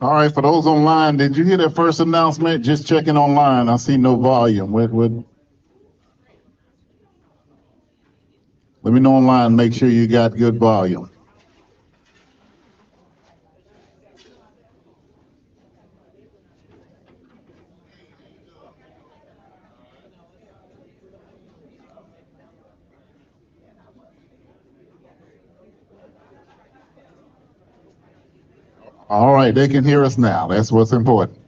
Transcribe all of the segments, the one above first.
All right, for those online, did you hear that first announcement? Just checking online. I see no volume. Let me know online. Make sure you got good volume. All right, they can hear us now. That's what's important.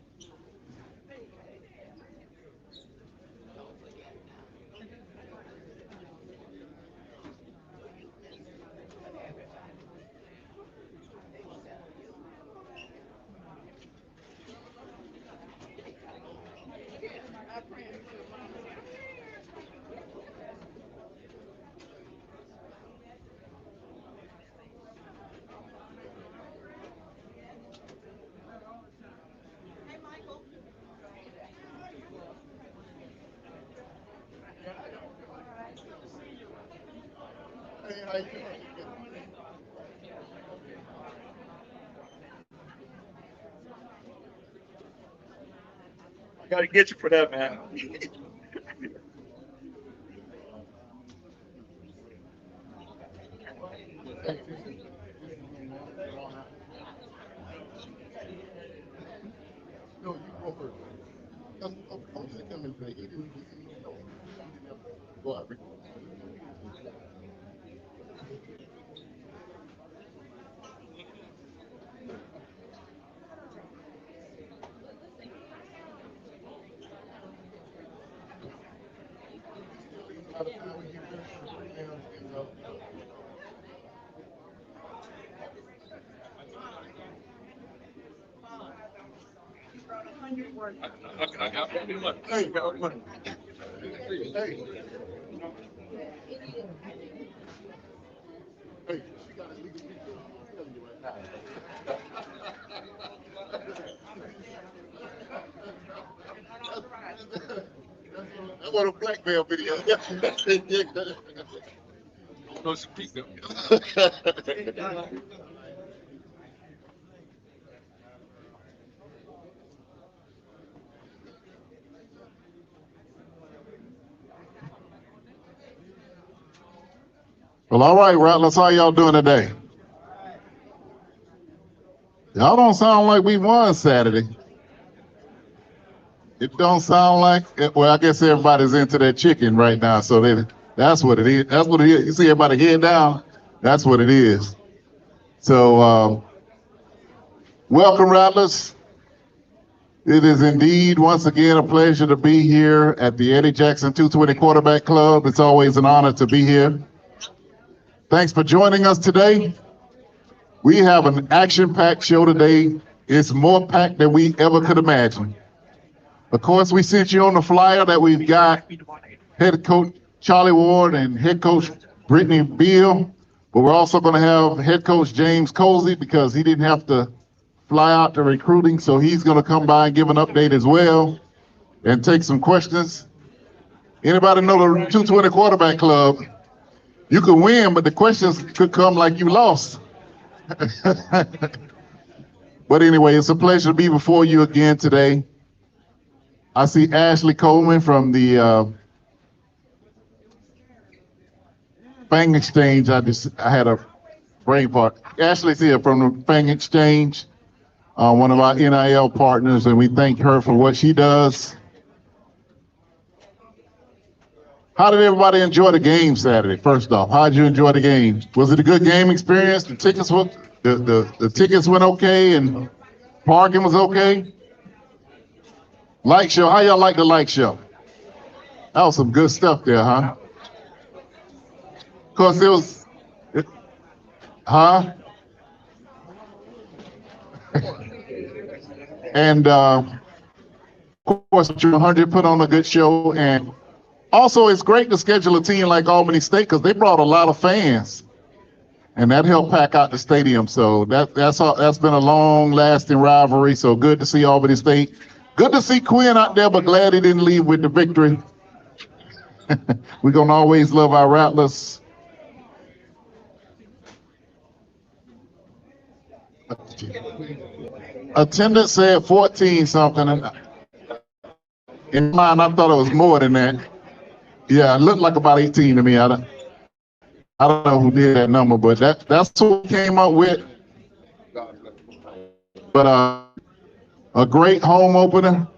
I gotta get you for that, man. I got plenty of money. Hey, got money. Hey, hey, she got a legal people. I'm telling you right now. That's one of the blackmail videos. No, she peeked them. Well, all right, Rattlers, how y'all doing today? Y'all don't sound like we won Saturday. It don't sound like it. Well, I guess everybody's into that chicken right now, so that's what it is. That's what it is. You see everybody head down. That's what it is. So, welcome, Rattlers. It is indeed once again a pleasure to be here at the Eddie Jackson 220 Quarterback Club. It's always an honor to be here. Thanks for joining us today. We have an action-packed show today. It's more packed than we ever could imagine. Of course, we sent you on the flyer that we've got head coach Charlie Ward and head coach Brittany Beal, but we're also going to have head coach James Colsey because he didn't have to fly out to recruiting, so he's going to come by and give an update as well and take some questions. Anybody know the 220 Quarterback Club? You could win, but the questions could come like you lost. But anyway, it's a pleasure to be before you again today. I see Ashley Coleman from the Fang Exchange. I had a brain part. Ashley's here from the Fang Exchange, one of our NIL partners, and we thank her for what she does. How did everybody enjoy the game Saturday? First off, how did you enjoy the game? Was it a good game experience? The tickets the tickets went okay and parking was okay. Light show, how y'all like the light show? That was some good stuff there, huh? Of course, huh? And of course, 100 put on a good show. And also, it's great to schedule a team like Albany State because they brought a lot of fans, and that helped pack out the stadium. So that's been a long-lasting rivalry. So good to see Albany State. Good to see Quinn out there, but glad he didn't leave with the victory. We're gonna always love our Rattlers. Attendance said 14 something, and in mine, I thought it was more than that. Yeah, it looked like about 18 to me. I don't know who did that number, but that's what we came up with. But a great home opener.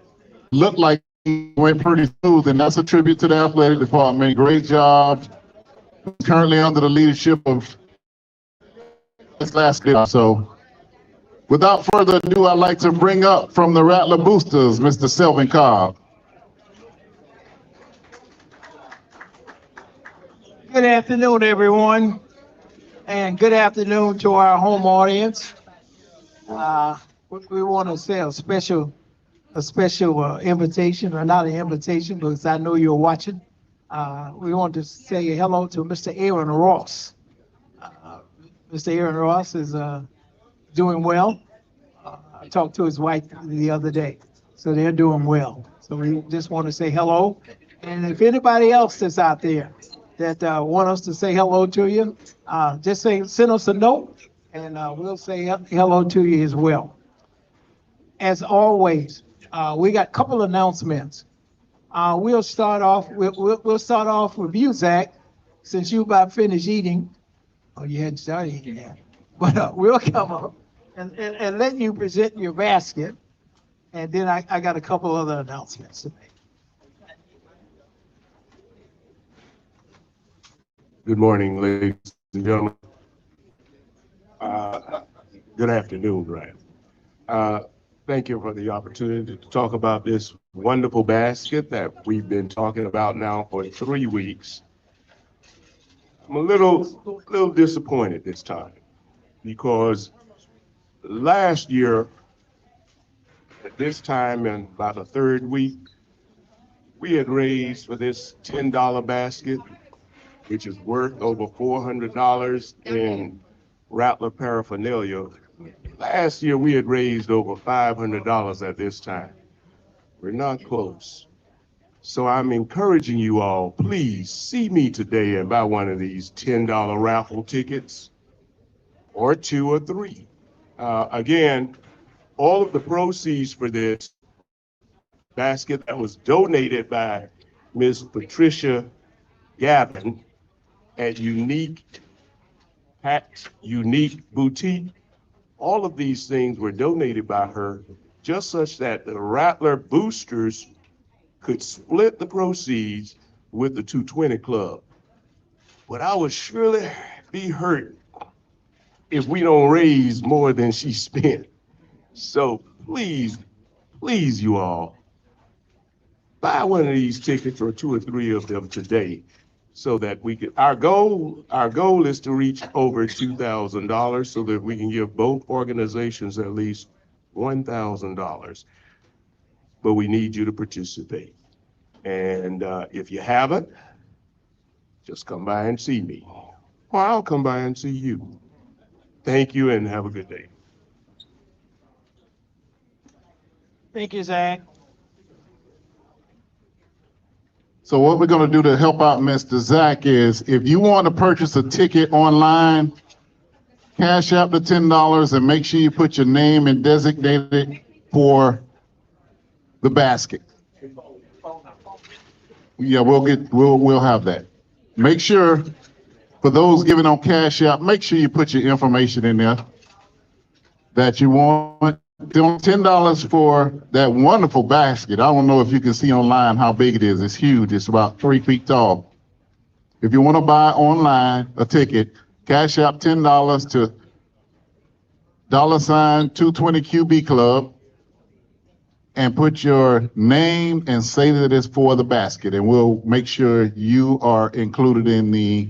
Looked like it went pretty smooth, and that's a tribute to the athletic department. Great job. Currently under the leadership of this last year. So without further ado, I'd like to bring up from the Rattler Boosters, Mr. Selvin Cobb. Good afternoon, everyone, and good afternoon to our home audience. We want to say a special invitation, or not an invitation, because I know you're watching. We want to say hello to Mr. Aaron Ross. Mr. Aaron Ross is doing well. I talked to his wife the other day, so they're doing well. So we just want to say hello. And if anybody else that's out there that want us to say hello to you, just send us a note, and we'll say hello to you as well. As always, we got a couple announcements. We'll start off with you, Zach, since you about finished eating. Oh, you hadn't started eating yet. But we'll come up and let you present your basket. And then I got a couple other announcements to make. Good morning, ladies and gentlemen. Good afternoon, Brad. Thank you for the opportunity to talk about this wonderful basket that we've been talking about now for 3 weeks. I'm a little disappointed this time because last year at this time, in about the third week, we had raised for this $10 basket, which is worth over $400 in Rattler paraphernalia. Last year, we had raised over $500 at this time. We're not close. So I'm encouraging you all, please see me today and buy one of these $10 raffle tickets, or 2 or 3. Again, all of the proceeds for this basket that was donated by Ms. Patricia Gavin at Unique Boutique, all of these things were donated by her, just such that the Rattler Boosters could split the proceeds with the 220 Club. But I would surely be hurt if we don't raise more than she spent. So please, you all, buy one of these tickets, or 2 or 3 of them today, so that we can, our goal is to reach over $2,000 so that we can give both organizations at least $1,000. But we need you to participate. And if you haven't, just come by and see me, or I'll come by and see you. Thank you and have a good day. Thank you, Zach. So what we're going to do to help out Mr. Zach is, if you want to purchase a ticket online, cash out the $10 and make sure you put your name and designate it for the basket. Yeah, we'll have that. Make sure, for those giving on Cash App, make sure you put your information in there that you want. $10 for that wonderful basket. I don't know if you can see online how big it is. It's huge. It's about 3 feet tall. If you want to buy online a ticket, Cash App $10 to $220QB Club and put your name and say that it's for the basket, and we'll make sure you are included in the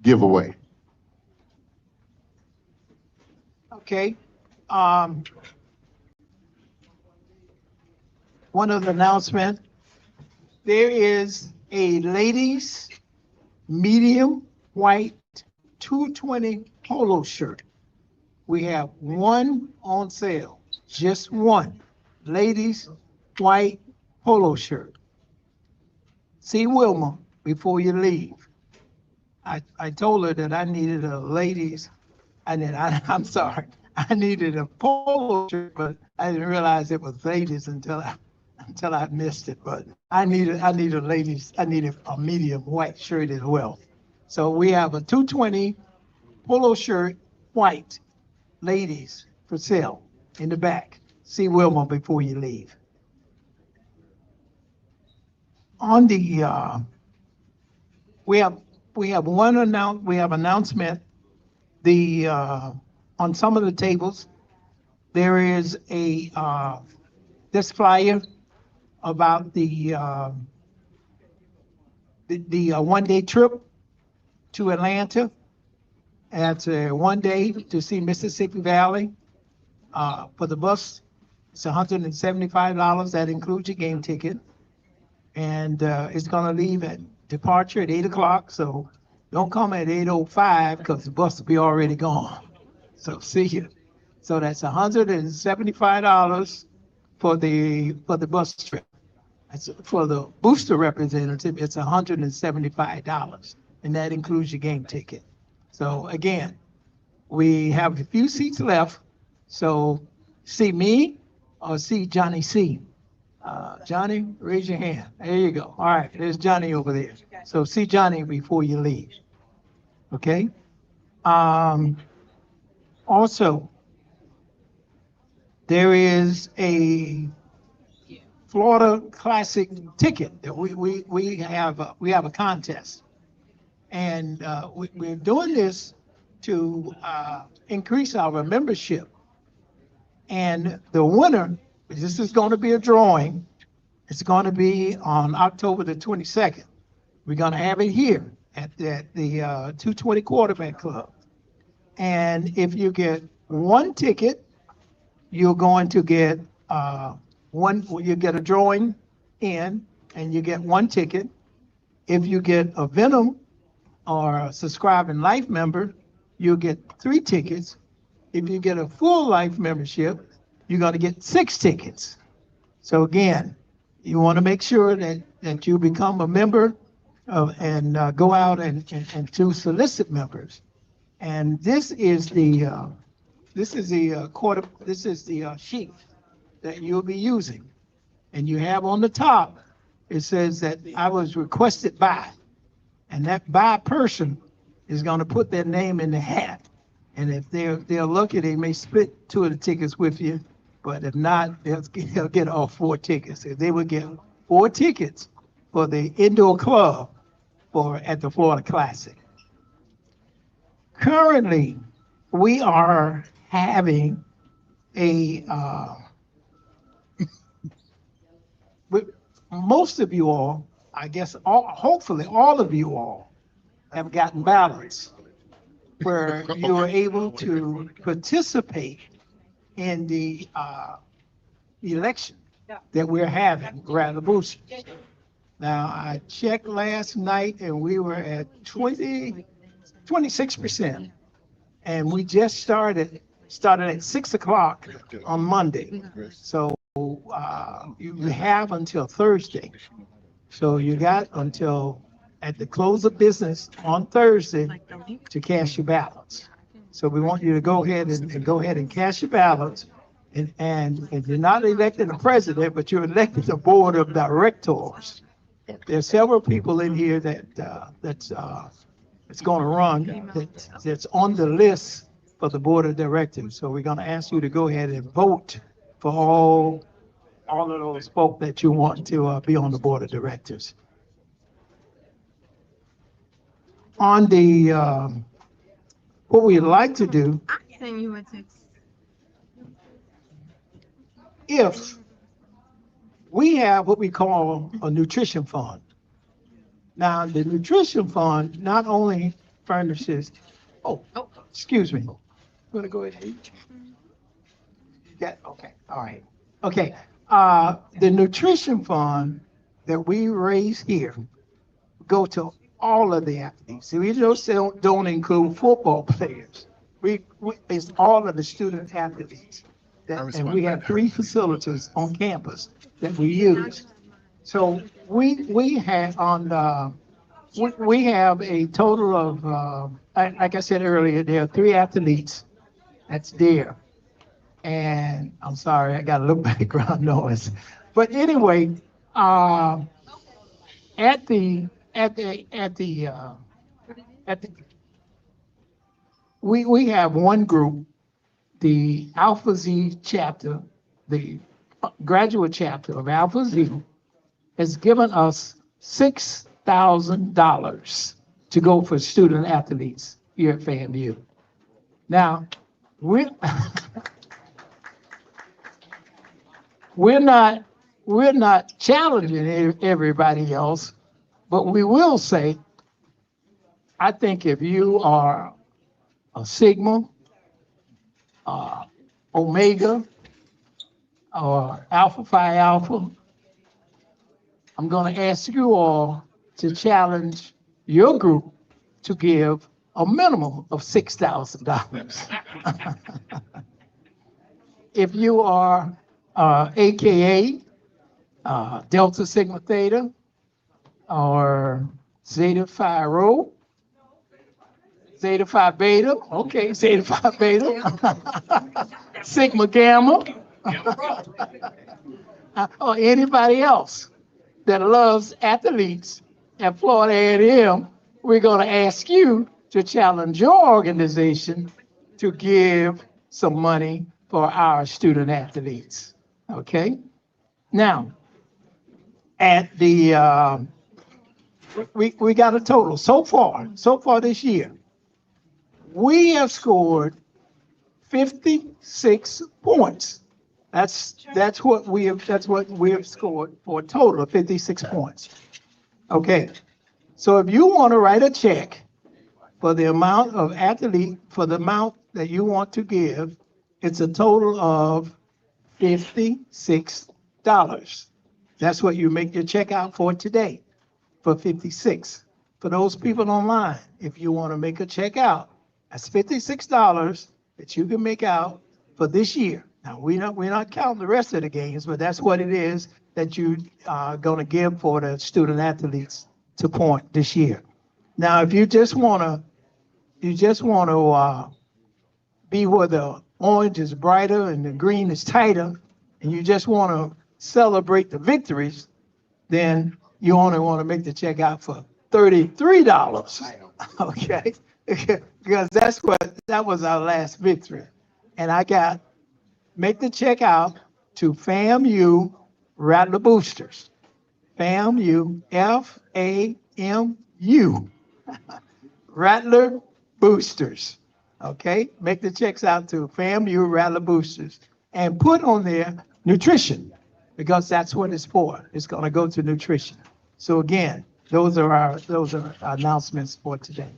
giveaway. Okay. One other announcement. There is a ladies medium white 220 polo shirt. We have one on sale, just one ladies white polo shirt. See Wilma before you leave. I told her that I needed a ladies, I'm sorry. I needed a polo shirt, but I didn't realize it was ladies until I missed it. But I needed a medium white shirt as well. So we have a 220 polo shirt, white, ladies for sale in the back. See Wilma before you leave. On the we have announcement. The on some of the tables there is a this flyer about the 1-day trip to Atlanta. And it's a 1 day to see Mississippi Valley. For the bus, it's $175. That includes your game ticket. And it's gonna leave at departure at 8 o'clock. So don't come at 8:05 because the bus will be already gone. So see you. So that's $175 for the bus trip. That's for the booster representative, it's $175, and that includes your game ticket. So again, we have a few seats left. So see me or see Johnny C. Johnny, raise your hand. There you go. All right, there's Johnny over there. So see Johnny before you leave. Okay? Also, there is a Florida Classic ticket that we have a contest. And we're doing this to increase our membership. And the winner, this is going to be a drawing. It's going to be on October the 22nd. We're going to have it here at the 220 Quarterback Club. And if you get one ticket, you're going to get you get a drawing in, and you get one ticket. If you get a Venom or a Subscribing Life member, you'll get 3 tickets. If you get a full life membership, you're going to get 6 tickets. So again, you want to make sure that you become a member and go out and to solicit members. And this is the sheet that you'll be using. And you have on the top, it says that I was requested by, and that by person is going to put their name in the hat. And if they're lucky, they may split 2 of the tickets with you, but if not, they'll get all 4 tickets. If they would get 4 tickets for the indoor club at the Florida Classic. Currently, we are having most of you all, I guess, hopefully all of you all have gotten ballots where you are able to participate in the election that we're having, rather boosters. Now, I checked last night and we were at 26%. And we just started at 6 o'clock on Monday. So you have until Thursday. So you got until at the close of business on Thursday to cast your ballots. So we want you to go ahead and cast your ballots. And you're not electing the president, but you're electing the board of directors. There's several people in here that's going to run that's on the list for the board of directors. So we're going to ask you to go ahead and vote for all of those folk that you want to be on the board of directors. On the what we'd like to do, Send you a text. if we have what we call a nutrition fund. Now, the nutrition fund not only furnishes, excuse me. You want to go ahead? Yeah, okay, all right. Okay, the nutrition fund that we raise here go to all of the athletes. So we just don't include football players. It's all of the student athletes. And we have 3 facilities on campus that we use. So we have we have a total of, like I said earlier, there are 3 athletes, That's there. And I'm sorry, I got a little background noise. But anyway, uh, at the at the at the at the we have one group, the Alpha Z chapter, the graduate chapter of Alpha Z has given us $6,000 to go for student athletes here at FAMU. Now, we're we're not challenging everybody else, but we will say, I think if you are a Sigma, Omega, or Alpha Phi Alpha, I'm going to ask you all to challenge your group to give a minimum of $6,000. If you are AKA Delta Sigma Theta or Zeta Phi Rho, Zeta Phi Beta, okay, Zeta Phi Beta, Sigma Gamma, or anybody else that loves athletes at Florida A&M, we're going to ask you to challenge your organization to give some money for our student athletes. Okay? Now, at the we got a total so far this year. We have scored 56 points. That's what we have scored for a total of 56 points. Okay. So if you want to write a check for the amount that you want to give, it's a total of $56. That's what you make your check out for today, for 56. For those people online, if you want to make a check out, that's $56 that you can make out for this year. Now, we're not counting the rest of the games, but that's what it is that you are going to give for the student athletes to point this year. Now, if you just want to be where the orange is brighter and the green is tighter, and you just want to celebrate the victories, then you only want to make the check out for $33. Okay, because that was our last victory, and I got. Make the check out to FAMU Rattler Boosters. FAMU, FAMU, Rattler Boosters. Okay? Make the checks out to FAMU Rattler Boosters and put on there nutrition, because that's what it's for. It's going to go to nutrition. So again, those are our announcements for today.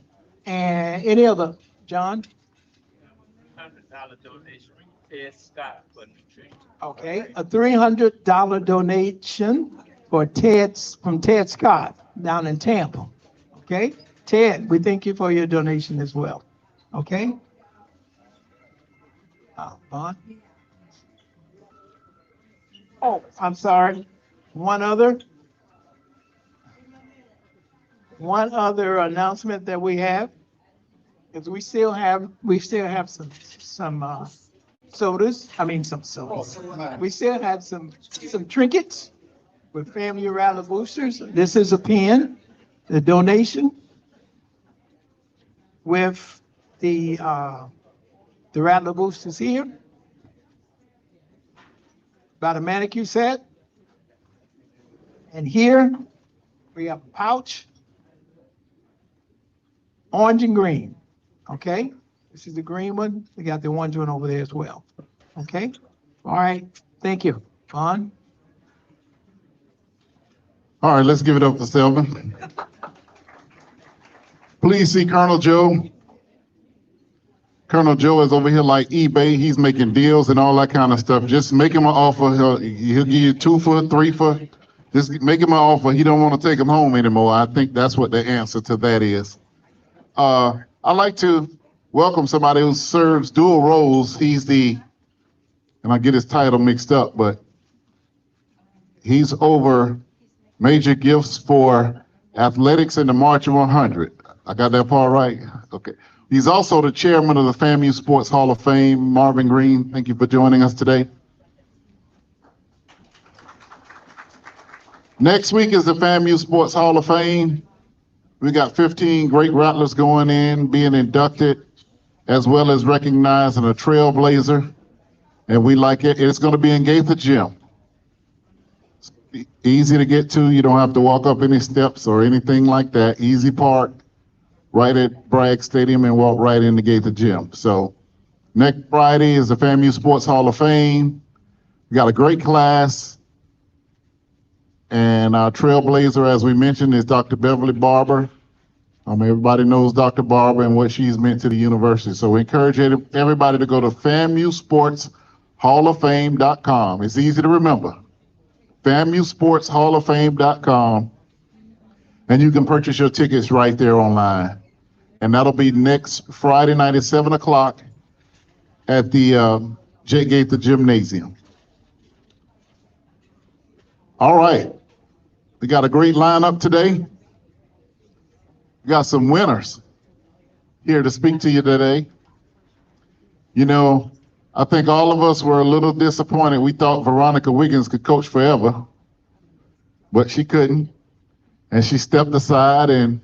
And any other, John? $100 donation. Ted Scott for nutrition. Okay, a $300 donation for from Ted Scott down in Tampa. Okay, Ted, we thank you for your donation as well. Okay. Vaughn? Oh, I'm sorry. One other announcement that we have is we still have some sodas. Some sodas. We still have some trinkets with FAMU Rattler Boosters. This is a pen, the donation with the Rattler Boosters here. Got a manicure set. And here we have a pouch, orange and green. Okay? This is the green one. We got the orange one over there as well. Okay? All right. Thank you. Vaughn? All right, let's give it up for Selvin. Please see Colonel Joe. Colonel Joe is over here like eBay. He's making deals and all that kind of stuff. Just make him an offer. He'll give you 2 for 3 for. Just make him an offer. He don't want to take him home anymore. I think that's what the answer to that is. I'd like to welcome somebody who serves dual roles. He's and I get his title mixed up, but he's over major gifts for athletics in the March 100. I got that part right? Okay. He's also the chairman of the FAMU Sports Hall of Fame. Marvin Green, thank you for joining us today. Next week is the FAMU Sports Hall of Fame. We got 15 great Rattlers going in, being inducted, as well as recognizing a trailblazer. And we like it. It's going to be in Gaither Gym. Easy to get to. You don't have to walk up any steps or anything like that. Easy park right at Bragg Stadium and walk right into Gaither Gym. So next Friday is the FAMU Sports Hall of Fame. We got a great class. And our trailblazer, as we mentioned, is Dr. Beverly Barber. Everybody knows Dr. Barber and what she's meant to the university. So we encourage everybody to go to FAMUSportsHallOfFame.com. It's easy to remember. FAMUSportsHallOfFame.com. And you can purchase your tickets right there online. And that'll be next Friday night at 7 o'clock at the J. Gaither Gymnasium. All right. We got a great lineup today. We got some winners here to speak to you today. You know, I think all of us were a little disappointed. We thought Veronica Wiggins could coach forever, but she couldn't. And she stepped aside, and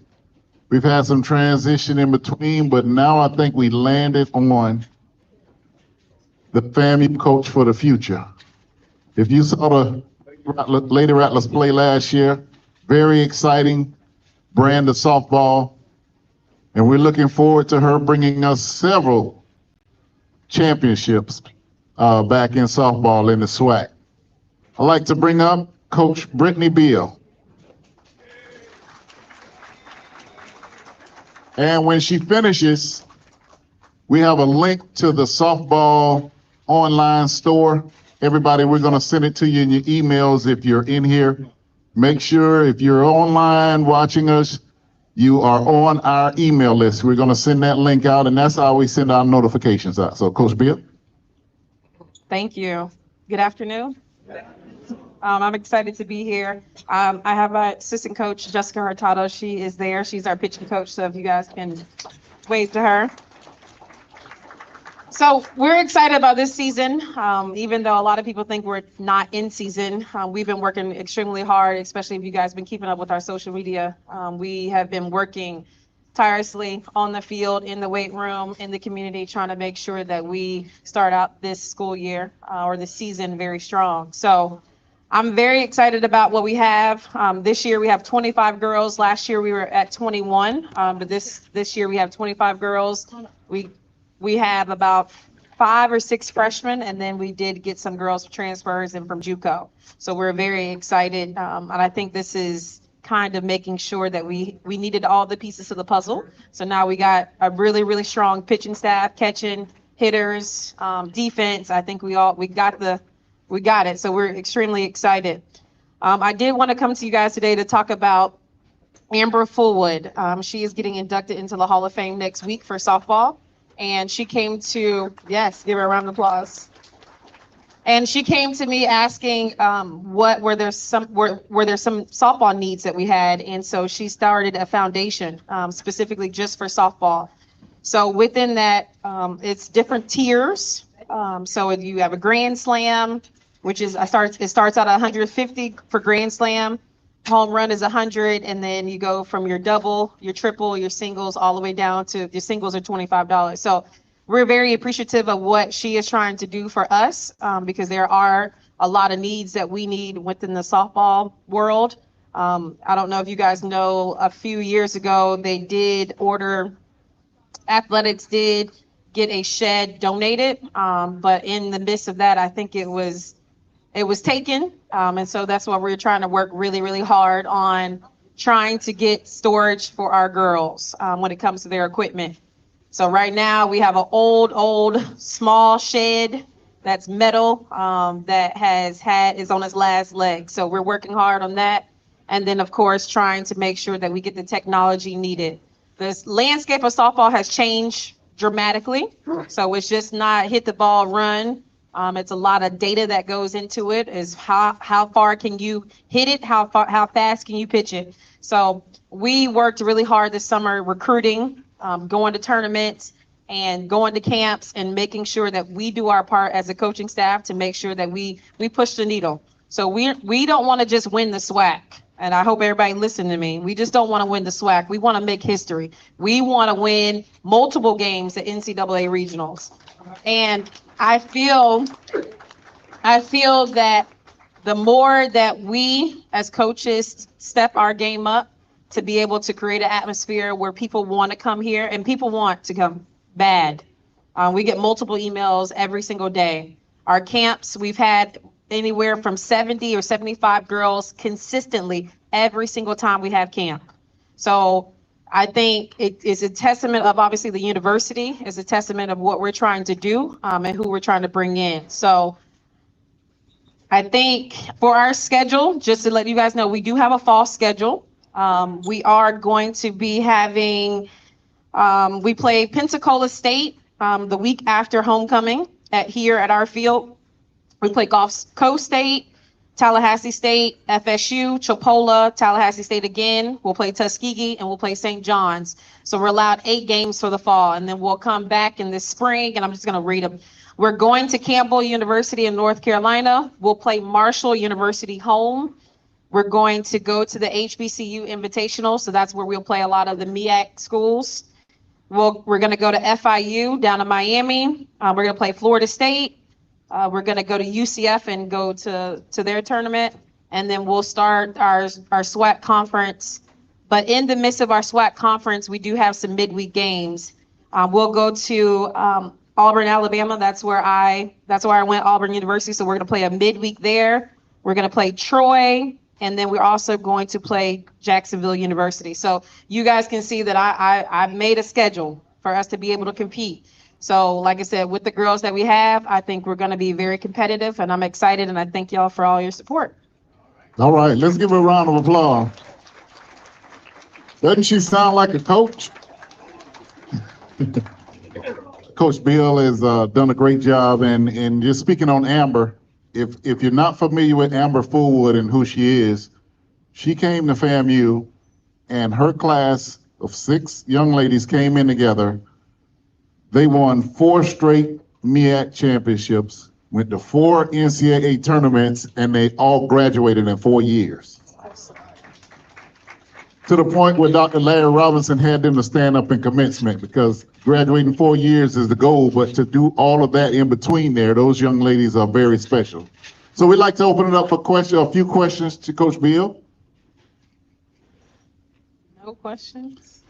we've had some transition in between, but now I think we landed on the FAMU coach for the future. If you saw the Lady Rattlers play last year, very exciting brand of softball, and we're looking forward to her bringing us several championships back in softball in the SWAC. I'd like to bring up Coach Brittany Beal. And when she finishes, we have a link to the softball online store. Everybody, we're going to send it to you in your emails if you're in here. Make sure if you're online watching us, you are on our email list. We're going to send that link out, and that's how we send our notifications out. So, Coach Beal. Thank you. Good afternoon. I'm excited to be here. I have my assistant coach, Jessica Hurtado. She is there. She's our pitching coach, so if you guys can wave to her. So we're excited about this season, even though a lot of people think we're not in season. We've been working extremely hard, especially if you guys have been keeping up with our social media. We have been working tirelessly on the field, in the weight room, in the community, trying to make sure that we start out this school year or the season very strong. So I'm very excited about what we have. This year we have 25 girls. Last year we were at 21, but this year we have 25 girls. We have about 5 or 6 freshmen, and then we did get some girls transfers and from JUCO. So we're very excited, and I think this is kind of making sure that we needed all the pieces of the puzzle. So now we got a really, really strong pitching staff, catching, hitters, defense. I think we got it. So we're extremely excited. I did want to come to you guys today to talk about Amber Fullwood. She is getting inducted into the Hall of Fame next week for softball. And she came to, yes, give her a round of applause. And she came to me asking were there some softball needs that we had, and so she started a foundation specifically just for softball. So within that, it's different tiers. So if you have a Grand Slam, which is it starts out at $150 for Grand Slam. Home run is 100, and then you go from your double, your triple, your singles, all the way down to your singles are $25. So we're very appreciative of what she is trying to do for us, because there are a lot of needs that we need within the softball world. I don't know if you guys know, a few years ago, athletics did get a shed donated, but in the midst of that, I think it was taken. And so that's why we're trying to work really, really hard on trying to get storage for our girls when it comes to their equipment. So right now we have an old, small shed that's metal that is on its last leg. So we're working hard on that. And then, of course, trying to make sure that we get the technology needed. The landscape of softball has changed dramatically. So it's just not hit the ball, run. It's a lot of data that goes into it. Is how far can you hit it? How fast can you pitch it? So we worked really hard this summer recruiting going to tournaments and going to camps and making sure that we do our part as a coaching staff to make sure that we push the needle. So we don't want to just win the SWAC. And I hope everybody listen to me. We just don't want to win the SWAC. We want to make history. We want to win multiple games at NCAA regionals. And I feel that the more that we as coaches step our game up to be able to create an atmosphere where people want to come here, and people want to come bad. We get multiple emails every single day. Our camps, we've had anywhere from 70 or 75 girls consistently every single time we have camp. So I think it is a testament of obviously the university, is a testament of what we're trying to do and who we're trying to bring in. So I think for our schedule, just to let you guys know, we do have a fall schedule. We are going to be having, we play Pensacola State the week after homecoming here at our field. We play Gulf Coast State, Tallahassee State, FSU, Chipola, Tallahassee State again. We'll play Tuskegee and we'll play St. John's. So we're allowed 8 games for the fall, and then we'll come back in the spring, and I'm just going to read them. We're going to Campbell University in North Carolina. We'll play Marshall University home. We're going to go to the HBCU Invitational, so that's where we'll play a lot of the MEAC schools. We're going to go to FIU down in Miami. We're going to play Florida State. We're going to go to UCF and go to their tournament, and then we'll start our SWAC conference. But in the midst of our SWAC conference, we do have some midweek games. We'll go to Auburn, Alabama. That's where I went, Auburn University. So we're going to play a midweek there. We're going to play Troy, and then we're also going to play Jacksonville University. So you guys can see that I've made a schedule for us to be able to compete. So like I said, with the girls that we have, I think we're going to be very competitive, and I'm excited, and I thank y'all for all your support. All right, let's give her a round of applause. Doesn't she sound like a coach? Coach Bill has done a great job, and just speaking on Amber, if you're not familiar with Amber Fullwood and who she is, she came to FAMU, and her class of 6 young ladies came in together. They won 4 straight MEAC championships, went to 4 NCAA tournaments, and they all graduated in 4 years. To the point where Dr. Larry Robinson had them to stand up in commencement, because graduating 4 years is the goal, but to do all of that in between there, those young ladies are very special. So we'd like to open it up for a few questions to Coach Bill. No questions?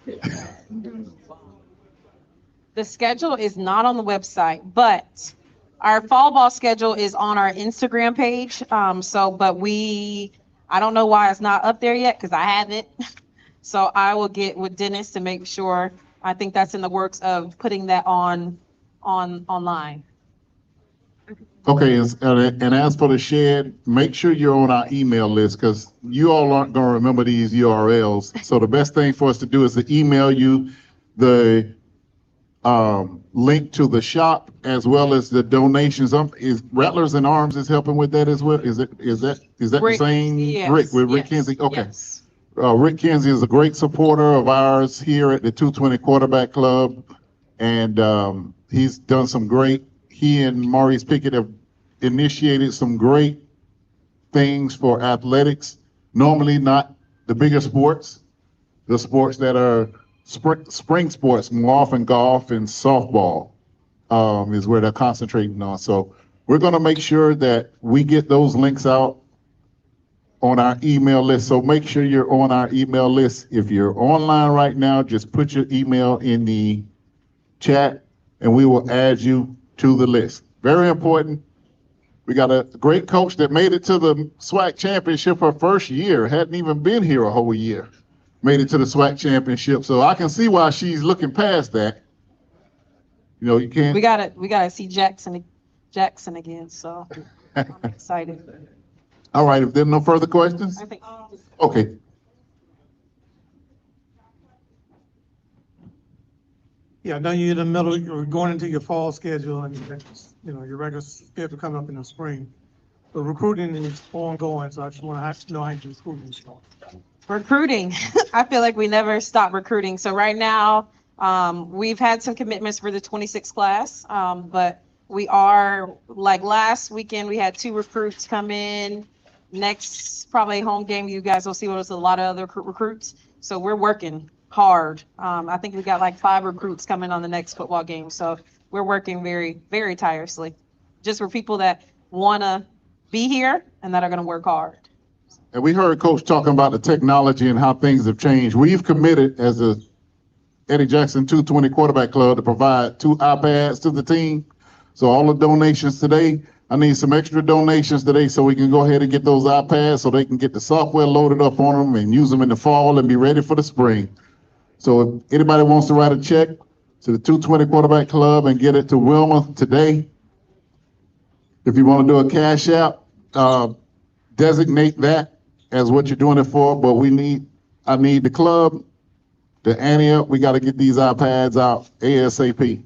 The schedule is not on the website, but our fall ball schedule is on our Instagram page. I don't know why it's not up there yet, because I haven't. So I will get with Dennis to make sure. I think that's in the works of putting that online. Okay, and as for the shed, make sure you're on our email list, because you all aren't going to remember these URLs. So the best thing for us to do is to email you the link to the shop, as well as the donations. Is Rattlers and Arms is helping with that as well? Is that Rick, the same? yes, Rick with Rick yes, Kinsey? Okay. yes. Rick Kinsey is a great supporter of ours here at the 220 Quarterback Club, and he's done some great. He and Maurice Pickett have initiated some great things for athletics. Normally not the bigger sports, the sports that are spring sports, more often golf and softball is where they're concentrating on. So we're going to make sure that we get those links out on our email list. So make sure you're on our email list. If you're online right now, just put your email in the chat and we will add you to the list. Very important. We got a great coach that made it to the SWAC championship her first year, hadn't even been here a whole year. Made it to the SWAC championship. So I can see why she's looking past that. You know, you can't. We gotta see Jackson again. So I'm excited. All right, if there are no further questions, I think. okay. Yeah, now you're in the middle, you're going into your fall schedule and, your regular schedule coming up in the spring. The recruiting is ongoing, so I just want to know how your recruiting is going. Recruiting. I feel like we never stop recruiting. So right now, We've had some commitments for the 26 class, but we are, like last weekend, we had 2 recruits come in. Next, probably home game, you guys will see there's a lot of other recruits. So we're working hard. I think we got like 5 recruits coming on the next football game. So we're working very, very tirelessly, just for people that want to be here and that are going to work hard. And we heard Coach talking about the technology and how things have changed. We've committed as a Eddie Jackson 220 Quarterback Club to provide 2 iPads to the team. So all the donations today, I need some extra donations today so we can go ahead and get those iPads so they can get the software loaded up on them and use them in the fall and be ready for the spring. So if anybody wants to write a check to the 220 Quarterback Club and get it to Wilma today, if you want to do a cash out, designate that as what you're doing it for. But I need the club to ante up. We got to get these iPads out ASAP.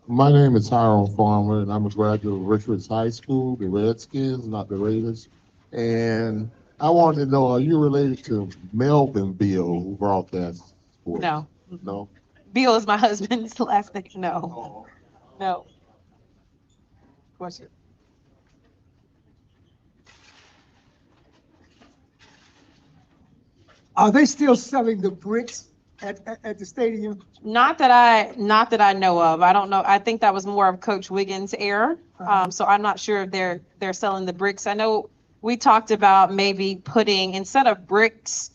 My name is Tyrone Farmer, and I'm a graduate of Richards High School, the Redskins, not the Raiders. And I wanted to know, are you related to Melvin Beal, who broadcasts sports? No. No? Beal is my husband's last name. No. No. Question. Are they still selling the bricks at the stadium? Not that I know of. I don't know. I think that was more of Coach Wiggins' era. So I'm not sure if they're selling the bricks. I know we talked about maybe putting, instead of bricks,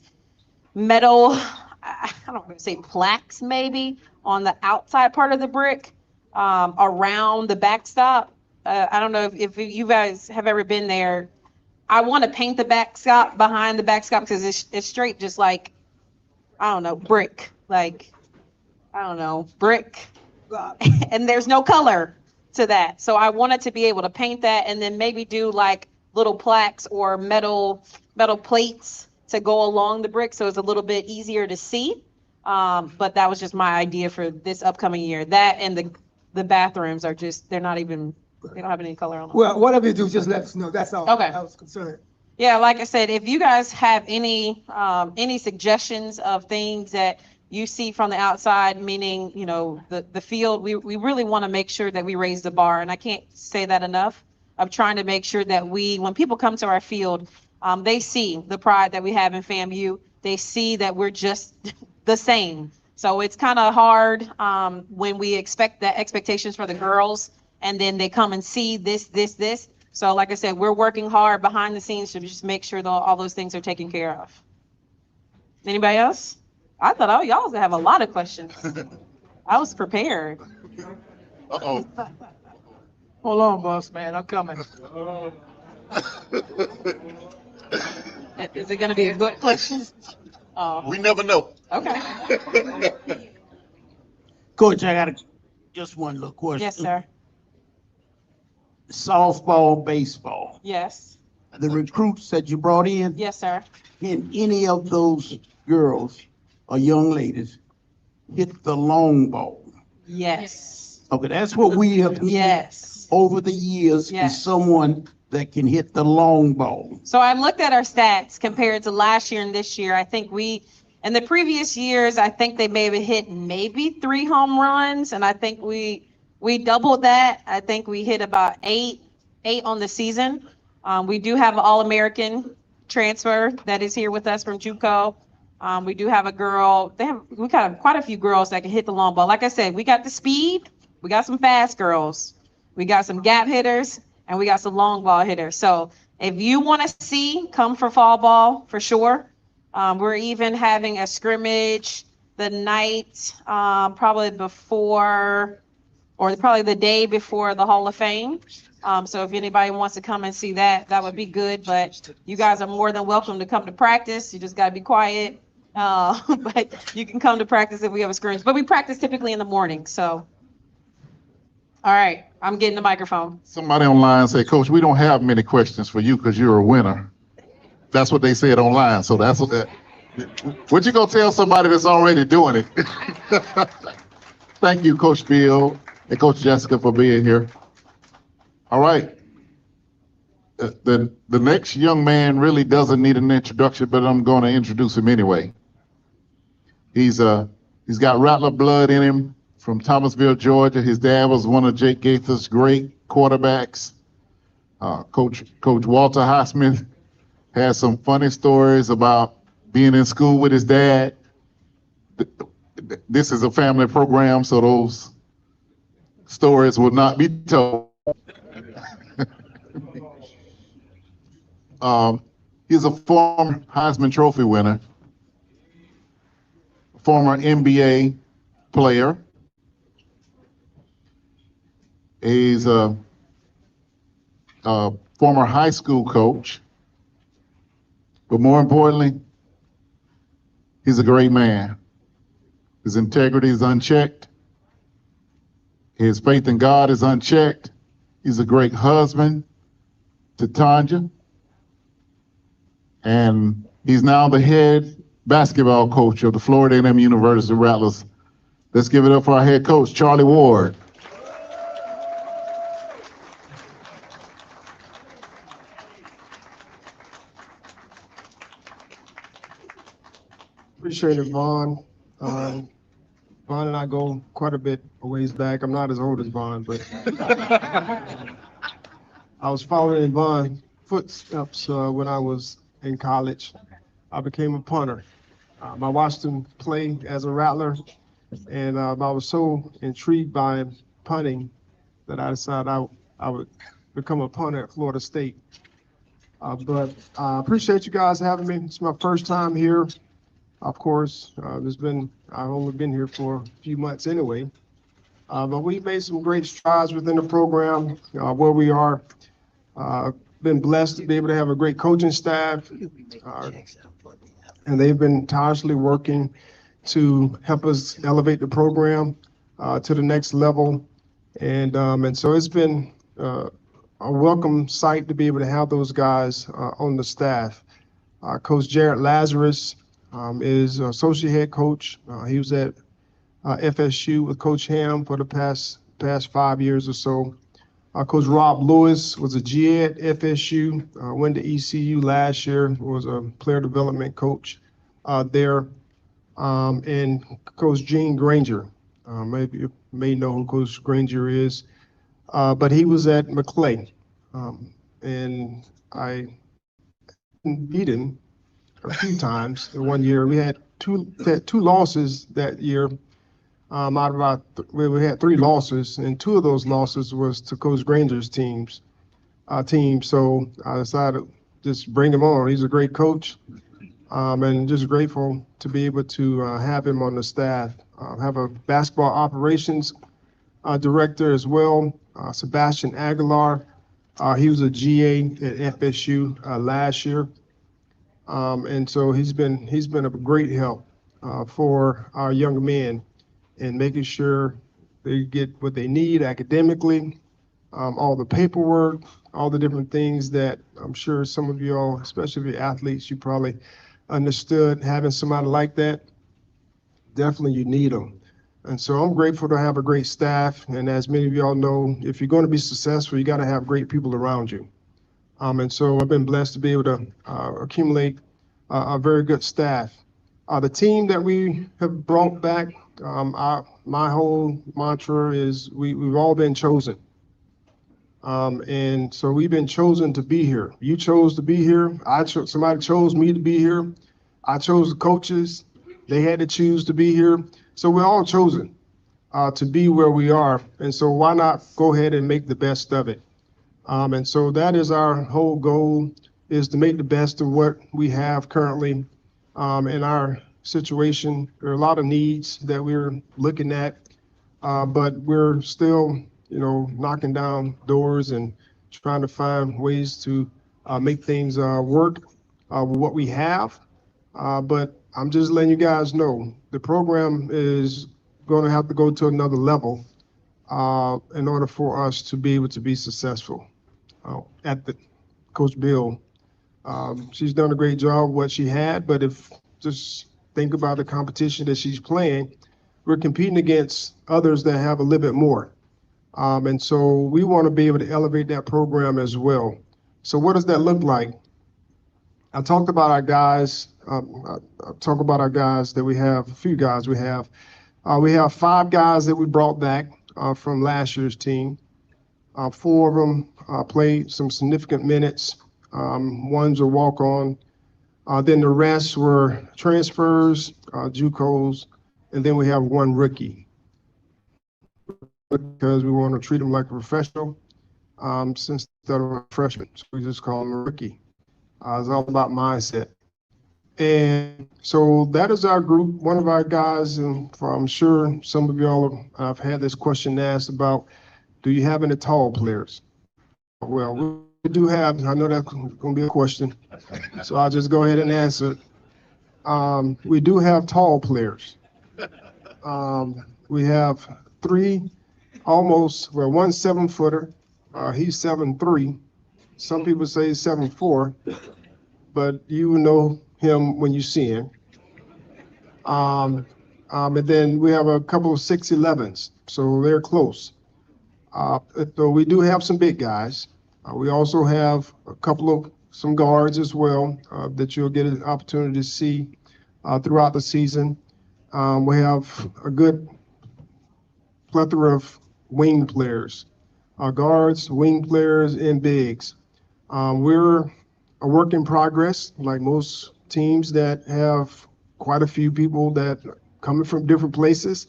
metal, I don't want to say plaques maybe, on the outside part of the brick, around the backstop. I don't know if you guys have ever been there. I want to paint the backstop behind the backstop because it's straight, just like, I don't know, brick, like, I don't know, brick. And there's no color to that. So I wanted to be able to paint that and then maybe do like little plaques or metal plates to go along the brick so it's a little bit easier to see. But that was just my idea for this upcoming year. That and the bathrooms are just, they don't have any color on them. Well, whatever you do, just let us know. That's all. Okay. I was concerned. Yeah, like I said, if you guys have any suggestions of things that you see from the outside, meaning, you know, the field, we really want to make sure that we raise the bar. And I can't say that enough, of trying to make sure that when people come to our field, they see the pride that we have in FAMU. They see that we're just the same. So it's kind of hard when we expect the expectations for the girls and then they come and see this. So like I said, we're working hard behind the scenes to just make sure that all those things are taken care of. Anybody else? I thought y'all have a lot of questions. I was prepared. Uh-oh. Hold on, boss man. I'm coming. Is it going to be a good question? We never know. Okay. Coach, I got just one little question. Yes, sir. Softball, baseball. Yes. The recruits that you brought in, Yes, sir. can any of those girls or young ladies hit the long ball? Yes. Okay, that's what we have needed Yes. over the years, Yes. is someone that can hit the long ball. So I looked at our stats compared to last year and this year. I think in the previous years, I think they may have hit maybe 3 home runs. And I think we doubled that. I think we hit about eight on the season. We do have an All-American transfer that is here with us from JUCO. We do have a girl. We got quite a few girls that can hit the long ball. Like I said, we got the speed. We got some fast girls. We got some gap hitters, and we got some long ball hitters. So if you want to see, come for fall ball for sure. We're even having a scrimmage the night, probably before, or probably the day before the Hall of Fame. So if anybody wants to come and see that, that would be good. But you guys are more than welcome to come to practice. You just got to be quiet. But you can come to practice if we have a scrimmage. But we practice typically in the morning. So, all right, I'm getting the microphone. Somebody online said, Coach, we don't have many questions for you because you're a winner. That's what they said online. So that's what you gonna tell somebody that's already doing it? Thank you, Coach Bill and Coach Jessica, for being here. All right. the next young man really doesn't need an introduction, but I'm going to introduce him anyway. He's got Rattler blood in him from Thomasville, Georgia. His dad was one of Jake Gaither's great quarterbacks. Coach Walter Highsmith has some funny stories about being in school with his dad. This is a family program, so those stories will not be told. He's a former Heisman Trophy winner, former NBA player. He's a former high school coach. But more importantly, he's a great man. His integrity is unchecked. His faith in God is unchecked. He's a great husband to Tanja. And he's now the head basketball coach of the Florida A&M University Rattlers. Let's give it up for our head coach, Charlie Ward. Appreciate it, Vaughn. Vaughn and I go quite a bit a ways back. I'm not as old as Vaughn, but I was following in Vaughn's footsteps when I was in college. I became a punter. I watched him play as a Rattler, and I was so intrigued by punting that I decided I would become a punter at Florida State. But I appreciate you guys having me. It's my first time here. Of course, I've only been here for a few months anyway, but we've made some great strides within the program where we are. Been blessed to be able to have a great coaching staff, and they've been tirelessly working to help us elevate the program to the next level. And so it's been a welcome sight to be able to have those guys on the staff. Coach Jared Lazarus is associate head coach. He was at FSU with Coach Ham for the past 5 years or so. Coach Rob Lewis was a GA at FSU, went to ECU last year, was a player development coach there. And Coach Gene Granger, maybe you may know who Coach Granger is, but he was at McClay. And I beat him a few times in 1 year. We had two losses that year. We had 3 losses, and 2 of those losses was to Coach Granger's team. So I decided to just bring him on. He's a great coach, and just grateful to be able to have him on the staff. Have a basketball operations director as well, Sebastian Aguilar. He was a GA at FSU last year. And so he's been a great help for our young men in making sure they get what they need academically, all the paperwork, all the different things that I'm sure some of you all, especially if you're athletes, you probably understood having somebody like that. Definitely you need them. And so I'm grateful to have a great staff. And as many of you all know, if you're going to be successful, you got to have great people around you. And so I've been blessed to be able to accumulate a very good staff. The team that we have brought back, my whole mantra is we've all been chosen. And so we've been chosen to be here. You chose to be here. Somebody chose me to be here. I chose the coaches. They had to choose to be here. So we're all chosen to be where we are. And so why not go ahead and make the best of it? And so that is our whole goal, is to make the best of what we have currently in our situation. There are a lot of needs that we're looking at, but we're still, knocking down doors and trying to find ways to make things work with what we have. But I'm just letting you guys know the program is going to have to go to another level in order for us to be able to be successful. Coach Bill, she's done a great job what she had, but if just think about the competition that she's playing, we're competing against others that have a little bit more. And so we want to be able to elevate that program as well. So what does that look like? I talked about our guys. I talk about our guys that we have. A few guys we have. We have 5 guys that we brought back from last year's team. 4 of them played some significant minutes. One's a walk-on. Then the rest were transfers, JUCOs, and then we have 1 rookie. Because we want to treat them like a professional, since they're a freshman, so we just call them a rookie. It's all about mindset. And so that is our group. One of our guys, and I'm sure some of y'all have had this question asked about, do you have any tall players? Well, we do have, I know that's going to be a question, so I'll just go ahead and answer it. We do have tall players. We have 3 almost, well, 1 7-footer. He's 7'3". Some people say 7'4", but you know him when you see him. And then we have a couple of 6'11s, so they're close. So we do have some big guys. We also have a couple of some guards as well that you'll get an opportunity to see throughout the season. We have a good plethora of wing players, guards, wing players, and bigs. We're a work in progress, like most teams that have quite a few people that coming from different places.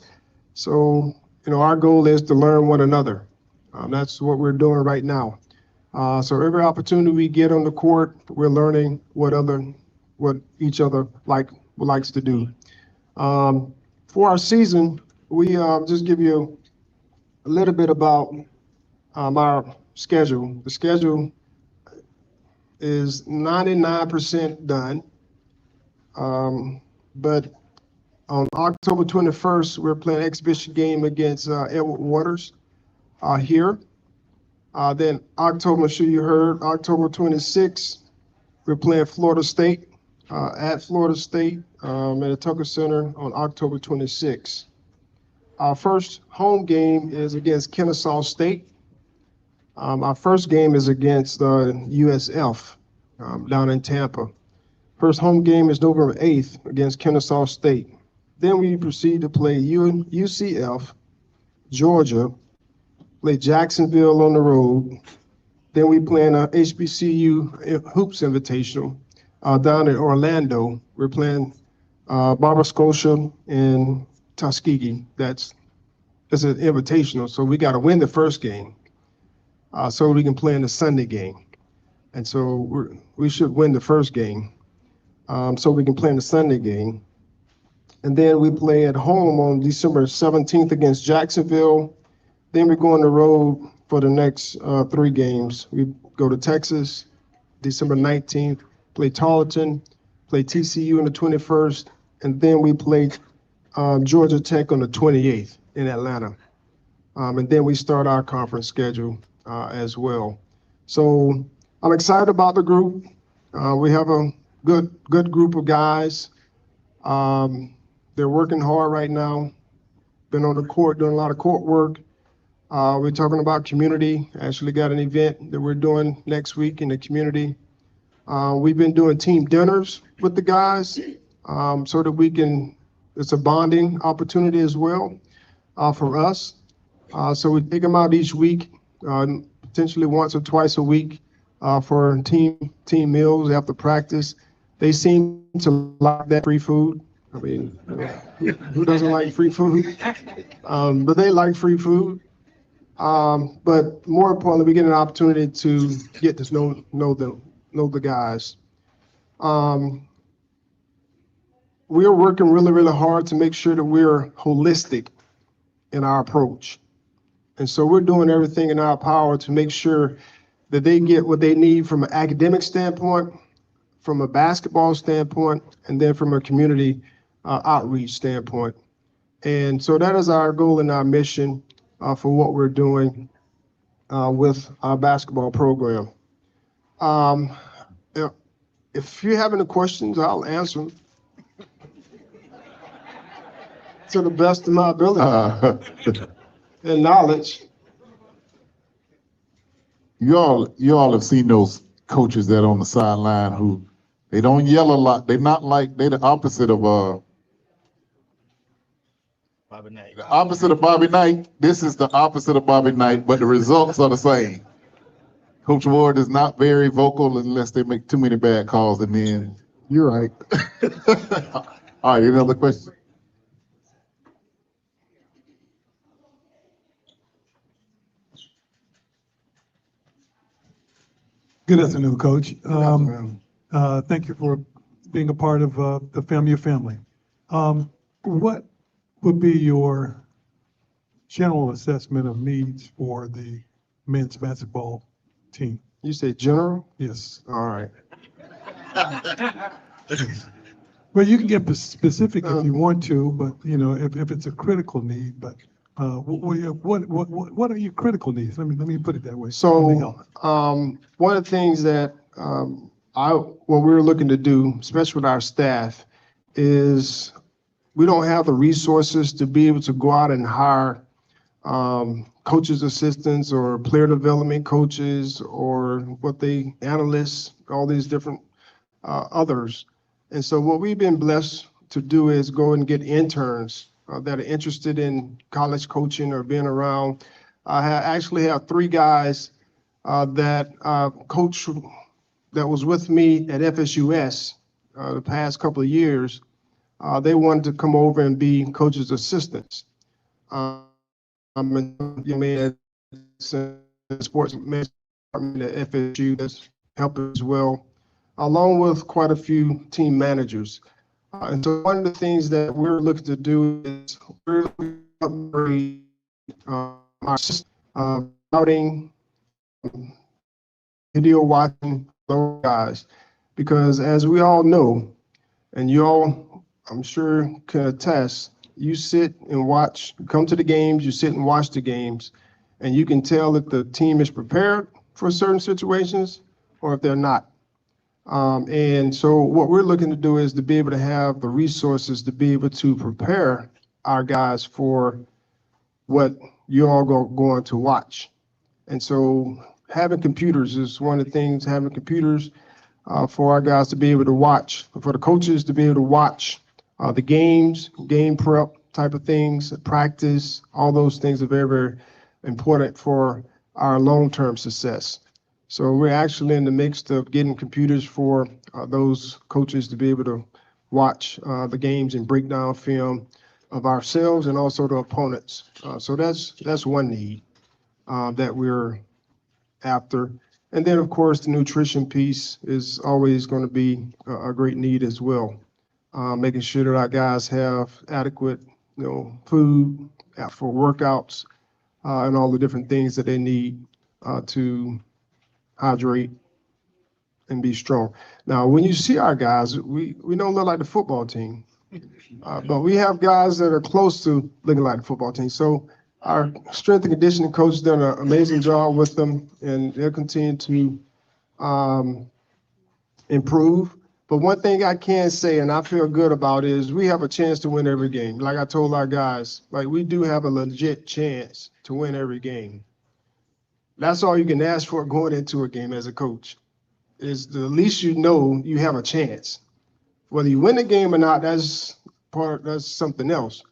So, our goal is to learn one another. That's what we're doing right now. So every opportunity we get on the court, we're learning what each other likes to do. For our season, we just give you a little bit about our schedule. The schedule is 99% done. But on October 21st, we're playing an exhibition game against Edward Waters here. Then October, I'm sure you heard, October 26th, we're playing Florida State at Florida State at the Tucker Center on October 26th. Our first home game is against Kennesaw State. Our first game is against USF down in Tampa. First home game is November 8th against Kennesaw State. Then we proceed to play UCF, Georgia, play Jacksonville on the road. Then we play in a HBCU Hoops Invitational down in Orlando. We're playing Barber Scotia and Tuskegee. It's an invitational, so we got to win the first game so we can play in the Sunday game. And so we should win the first game so we can play in the Sunday game. And then we play at home on December 17th against Jacksonville. Then we go on the road for the next 3 games. We go to Texas, December 19th, play Tarleton, play TCU on the 21st, and then we play Georgia Tech on the 28th in Atlanta. And then we start our conference schedule as well. So I'm excited about the group. We have a good group of guys. They're working hard right now. Been on the court, doing a lot of court work. We're talking about community. Actually got an event that we're doing next week in the community. We've been doing team dinners with the guys so that it's a bonding opportunity as well for us. So we take them out each week, potentially once or twice a week for team meals after practice. They seem to like that free food. I mean, who doesn't like free food? But they like free food. But more importantly, we get an opportunity to get to know the guys. We're working really, really hard to make sure that we're holistic in our approach. And so we're doing everything in our power to make sure that they get what they need from an academic standpoint, from a basketball standpoint, and then from a community outreach standpoint. And so that is our goal and our mission for what we're doing with our basketball program. If you have any questions, I'll answer them to the best of my ability and knowledge. You all have seen those coaches that on the sideline who they don't yell a lot. They're not like they're the opposite of Bobby Knight. the opposite of Bobby Knight. This is the opposite of Bobby Knight, but the results are the same. Coach Ward is not very vocal unless they make too many bad calls, and then You're right. all right. Any other questions? Good afternoon, Coach. Thank you for being a part of the FAMU family. What would be your general assessment of needs for the men's basketball team? You say general? Yes. All right. Well, you can get specific if you want to, but you know, if it's a critical need, but what are your critical needs? Let me put it that way. Let me help. So, one of the things that, what we're looking to do, especially with our staff, is we don't have the resources to be able to go out and hire, coaches, assistants, or player development coaches, or analysts, all these different, others. And so what we've been blessed to do is go and get interns that are interested in college coaching or being around. I actually have 3 guys that coach that was with me at FSUS the past couple of years. They wanted to come over and be coaches' assistants. Sports management department at FSU that's helping as well, along with quite a few team managers. And so one of the things that we're looking to do is we're looking to upgrade our system, routing, video watching those guys, because as we all know, and you all, I'm sure, can attest, you sit and watch, come to the games, you sit and watch the games, and you can tell if the team is prepared for certain situations or if they're not. And so what we're looking to do is to be able to have the resources to be able to prepare our guys for what you all going to watch. And so having computers is one of the things, having computers for our guys to be able to watch, for the coaches to be able to watch the games, game prep type of things, practice, all those things are very, very important for our long-term success. So we're actually in the midst of getting computers for those coaches to be able to watch the games and break down film of ourselves and also the opponents. So that's one need that we're after. And then, of course, the nutrition piece is always going to be a great need as well. Making sure that our guys have adequate, food for workouts and all the different things that they need to hydrate and be strong. Now, when you see our guys, we don't look like the football team, but we have guys that are close to looking like the football team. So our strength and conditioning coach has done an amazing job with them, and they'll continue to improve. But one thing I can say, and I feel good about, is we have a chance to win every game. Like I told our guys, like we do have a legit chance to win every game. That's all you can ask for going into a game as a coach, is the least you know you have a chance. Whether you win the game or not, that's something else.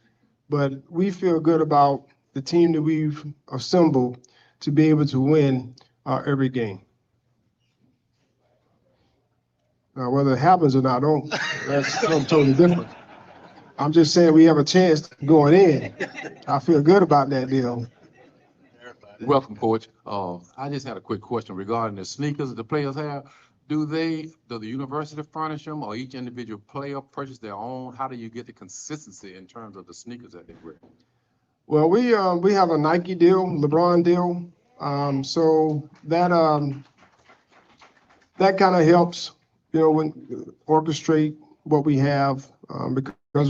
But we feel good about the team that we've assembled to be able to win every game. Now, whether it happens or not, that's something totally different. I'm just saying we have a chance going in. I feel good about that deal. Welcome, Coach. I just had a quick question regarding the sneakers that the players have. Do the university furnish them, or each individual player purchase their own? How do you get the consistency in terms of the sneakers that they wear? Well, we have a Nike deal, LeBron deal. So that kind of helps, when orchestrate what we have, because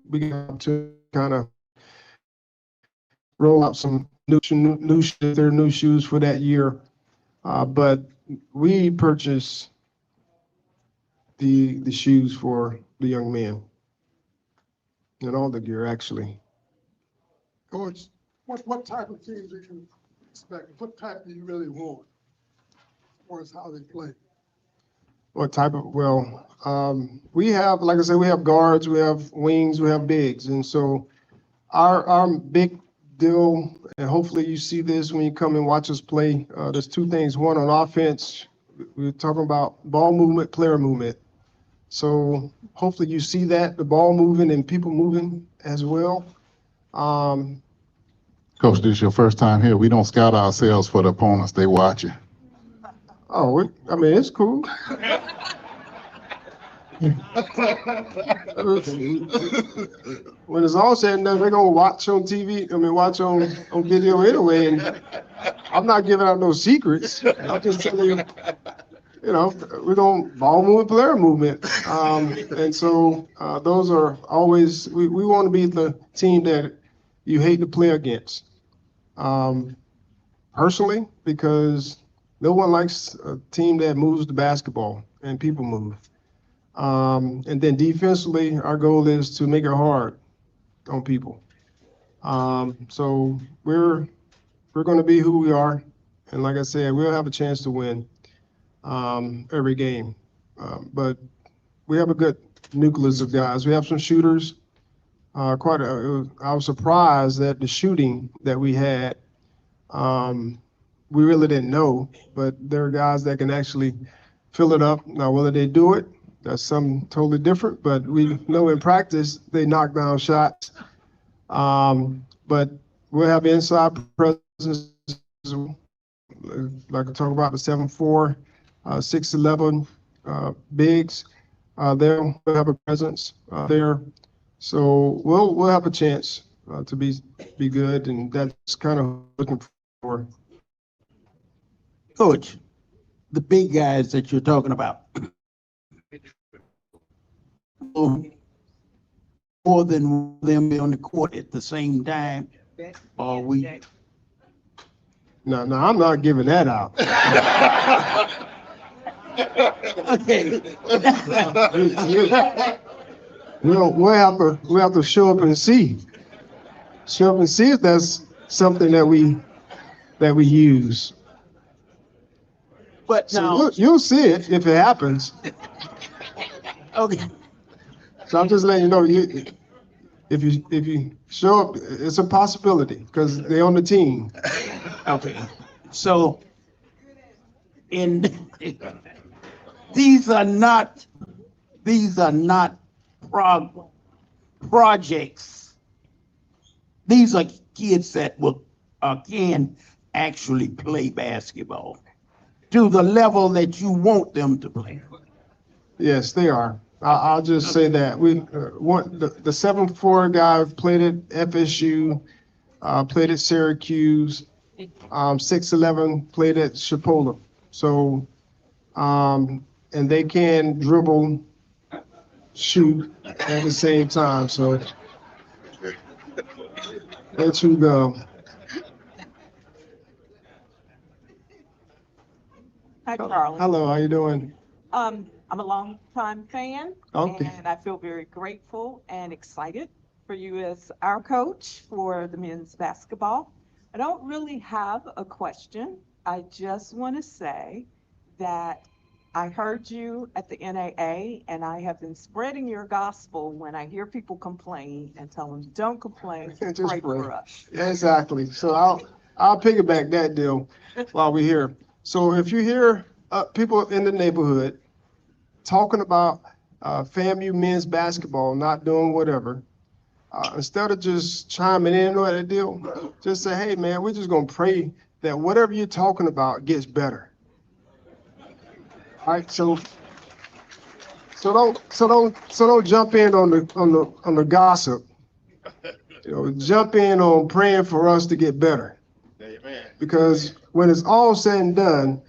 we have to kind of roll out some new shoes for that year. But we purchase the shoes for the young men and all the gear, actually. Coach, what type of teams you can expect? What type do you really want? far as how they play? What type of, well, we have, like I said, we have guards, we have wings, we have bigs. And so our big deal, and hopefully you see this when you come and watch us play, there's two things. One, on offense, we're talking about ball movement, player movement. So hopefully you see that, the ball moving and people moving as well. Coach, this is your first time here. We don't scout ourselves for the opponents. They watching. Oh, I mean, it's cool. When it's all said and done, they're gonna watch on TV, watch on video anyway, and I'm not giving out no secrets. I'm just telling you, we're gonna ball movement, player movement. And so those are always, we want to be the team that you hate to play against. Personally, because no one likes a team that moves the basketball and people move. And then defensively, our goal is to make it hard on people. So we're going to be who we are, and like I said, we'll have a chance to win every game. But we have a good nucleus of guys. We have some shooters. I was surprised that the shooting that we had. We really didn't know, but there are guys that can actually fill it up. Now, whether they do it, that's something totally different, but we know in practice they knock down shots. But we'll have inside presence, like I talk about the 7'4", 6'11" bigs. They'll have a presence there. So we'll have a chance to be good, and that's kind of looking for. Coach, the big guys that you're talking about, more than them be on the court at the same time, or we? No, I'm not giving that out. Okay. We'll have to show up and see. Show up and see if that's something that we use. But so now, you'll see it if it happens. Okay. So I'm just letting you know, if you show up, it's a possibility because they're on the team. Okay. So, these are not projects. These are kids that can actually play basketball to the level that you want them to play. Yes, they are. I'll just say that we want the 7'4" guy played at FSU, played at Syracuse, 6'11" played at Chipola. So, and they can dribble, shoot at the same time. So that's who go. Hi, Charlie. Hello, how you doing? I'm a longtime fan, Okay. and I feel very grateful and excited for you as our coach for the men's basketball. I don't really have a question. I just want to say that I heard you at the NAA, and I have been spreading your gospel when I hear people complain and tell them, don't complain, Just pray for us. Yeah, exactly. So I'll piggyback that deal while we're here. So if you hear people in the neighborhood talking about FAMU men's basketball not doing whatever, instead of just chiming in on that deal, just say, hey man, we're just gonna pray that whatever you're talking about gets better. All right, so don't jump in on the gossip. Jump in on praying for us to get better. Because when it's all said and done,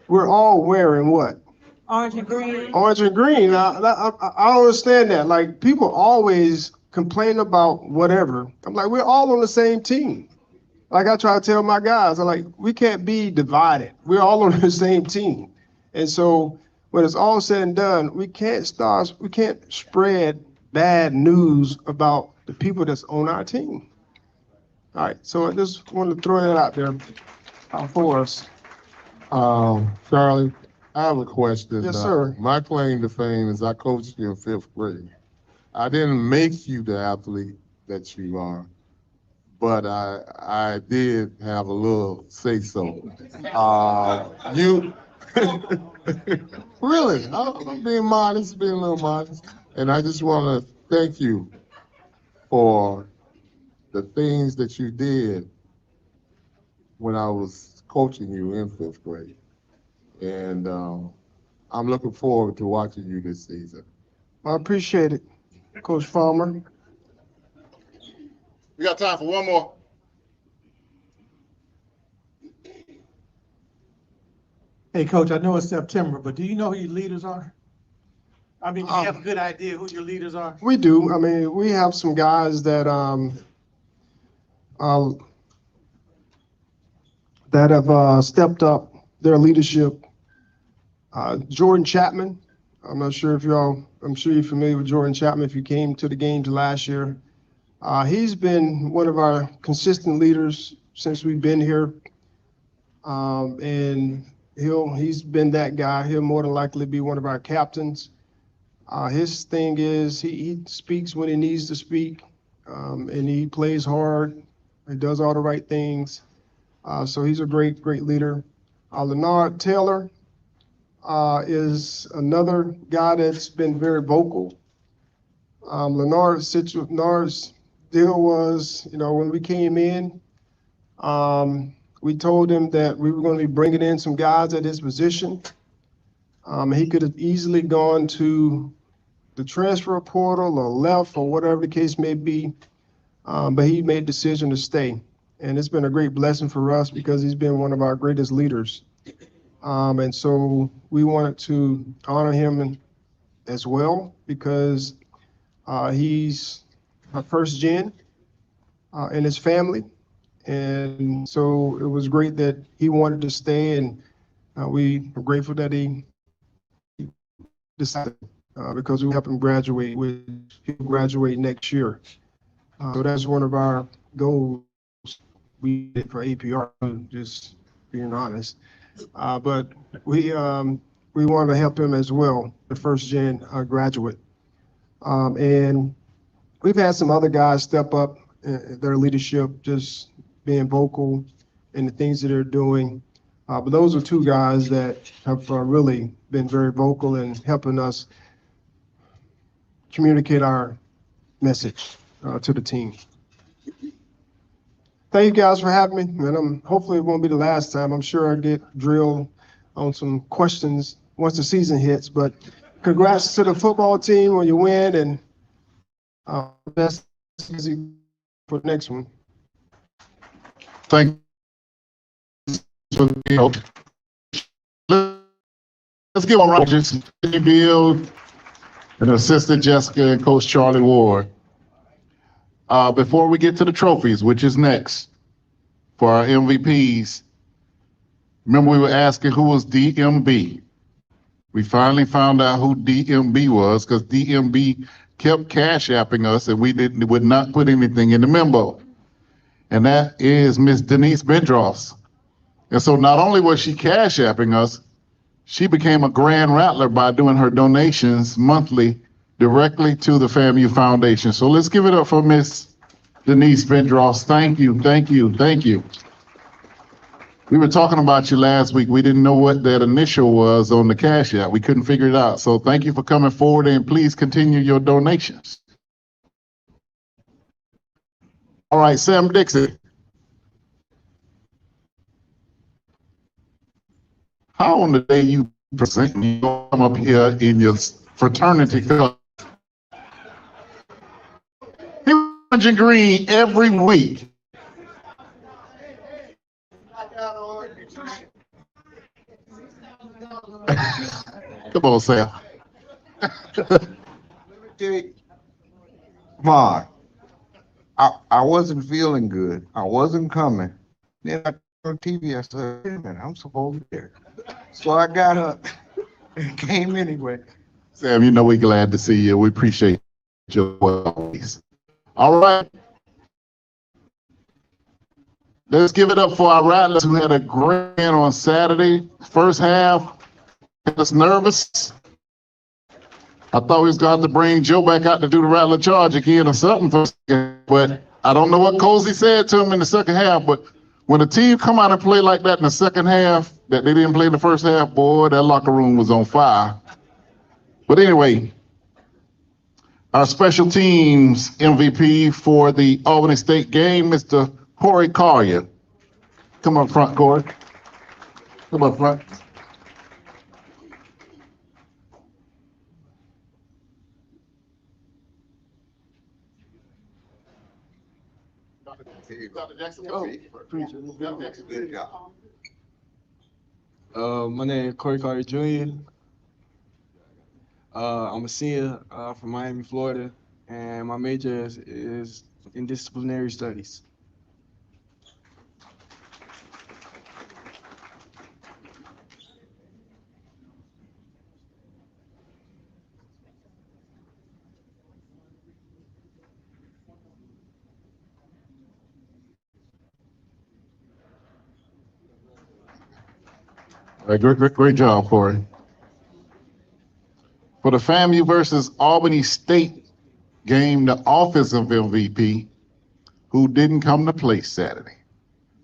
we're all wearing what? Orange and green. Orange and green. I don't understand that. Like, people always complain about whatever. I'm like, we're all on the same team. Like I try to tell my guys, I'm like, we can't be divided. We're all on the same team. And so when it's all said and done, we can't spread bad news about the people that's on our team. All right, so I just wanted to throw that out there for us. Charlie, I have a question. Yes, sir. My claim to fame is I coached you in fifth grade. I didn't make you the athlete that you are, but I did have a little say so. You really, I'm being modest, being a little modest, and I just want to thank you for the things that you did when I was coaching you in fifth grade. And I'm looking forward to watching you this season. I appreciate it, Coach Farmer. We got time for one more. Hey, Coach, I know it's September, but do you know who your leaders are? I mean, do you have a good idea who your leaders are? We do. I mean, we have some guys that have stepped up their leadership. Jordan Chapman. I'm sure you're familiar with Jordan Chapman if you came to the games last year. He's been one of our consistent leaders since we've been here. And he's been that guy. He'll more than likely be one of our captains. His thing is he speaks when he needs to speak, and he plays hard. He does all the right things. So he's a great leader. Leonard Taylor is another guy that's been very vocal. Leonard's deal was, when we came in, we told him that we were going to be bringing in some guys at his position. He could have easily gone to the transfer portal or left or whatever the case may be, but he made the decision to stay. And it's been a great blessing for us because he's been one of our greatest leaders. And so we wanted to honor him as well because he's a first gen in his family. And so it was great that he wanted to stay, and we are grateful that he decided because we helped him graduate. He'll graduate next year. So that's one of our goals we did for APR, just being honest. But we want to help him as well, the first gen graduate. And we've had some other guys step up in their leadership, just being vocal in the things that they're doing. But those are two guys that have really been very vocal in helping us communicate our message to the team. Thank you guys for having me, and hopefully it won't be the last time. I'm sure I get drilled on some questions once the season hits, but congrats to the football team when you win, and best for the next one. Thank you. Let's give on Rogers, Bill, and Assistant Jessica and Coach Charlie Ward. Before we get to the trophies, which is next for our MVPs, remember we were asking who was DMB. We finally found out who DMB was because DMB kept cash apping us and we would not put anything in the memo. And that is Miss Denise Bedros. And so not only was she cash apping us, she became a grand rattler by doing her donations monthly directly to the FAMU Foundation. So let's give it up for Miss Denise Bedros. Thank you, thank you, thank you. We were talking about you last week. We didn't know what that initial was on the cash app. We couldn't figure it out. So thank you for coming forward, and please continue your donations. All right, Sam Dixon. How on the day you present, you come up here in your fraternity color? He runs in green every week. Come on, Sam. Mark, I wasn't feeling good. I wasn't coming. Then I turned on TV. I said, wait a minute, I'm supposed to be there. So I got up and came anyway. Sam, you know we're glad to see you. We appreciate your always. All right. Let's give it up for our Rattlers who had a great win on Saturday. First half, had us nervous. I thought we was going to bring Joe back out to do the Rattler charge again or something, but I don't know what Cozy said to him in the second half, but when a team come out and play like that in the second half, that they didn't play in the first half, boy, that locker room was on fire. But anyway, our special teams MVP for the Albany State game, Mr. Corey Collier. Come up front, Corey. Come up front. My name is Corey Carter Jr. I'm a senior from Miami, Florida, and my major is in disciplinary studies. Great job, Corey. For the FAMU versus Albany State game, the offensive MVP, who didn't come to play Saturday.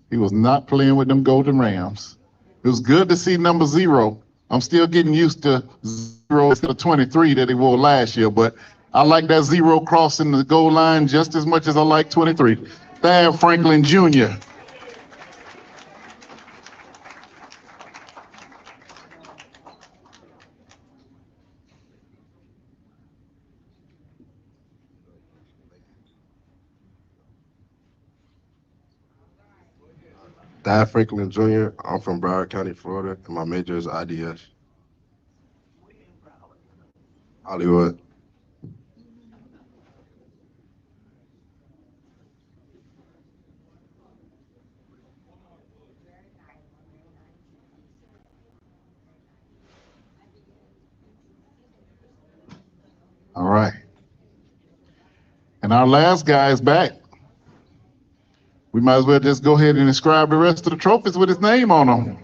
He was not playing with them Golden Rams. It was good to see number 0. I'm still getting used to 0 instead of 23 that he wore last year, but I like that 0 crossing the goal line just as much as I like 23. Thad Franklin Jr. Thad Franklin Jr. I'm from Broward County, Florida, and my major is IDS. Hollywood. All right. And our last guy is back. We might as well just go ahead and inscribe the rest of the trophies with his name on them.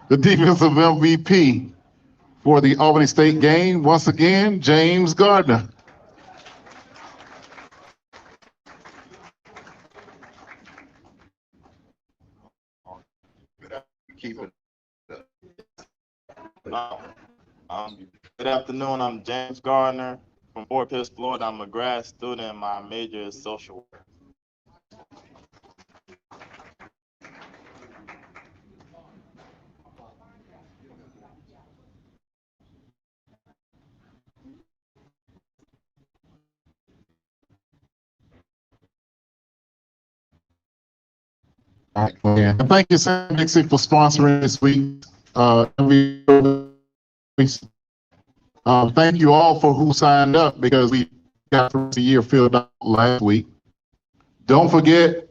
The defensive MVP for the Albany State game, once again, James Gardner. Keep it. Good afternoon. I'm James Gardner from Fort Pierce, Florida. I'm a grad student and my major is social work. And thank you, Sam Dixie, for sponsoring this week. Thank you all for who signed up because we got the year filled out last week. Don't forget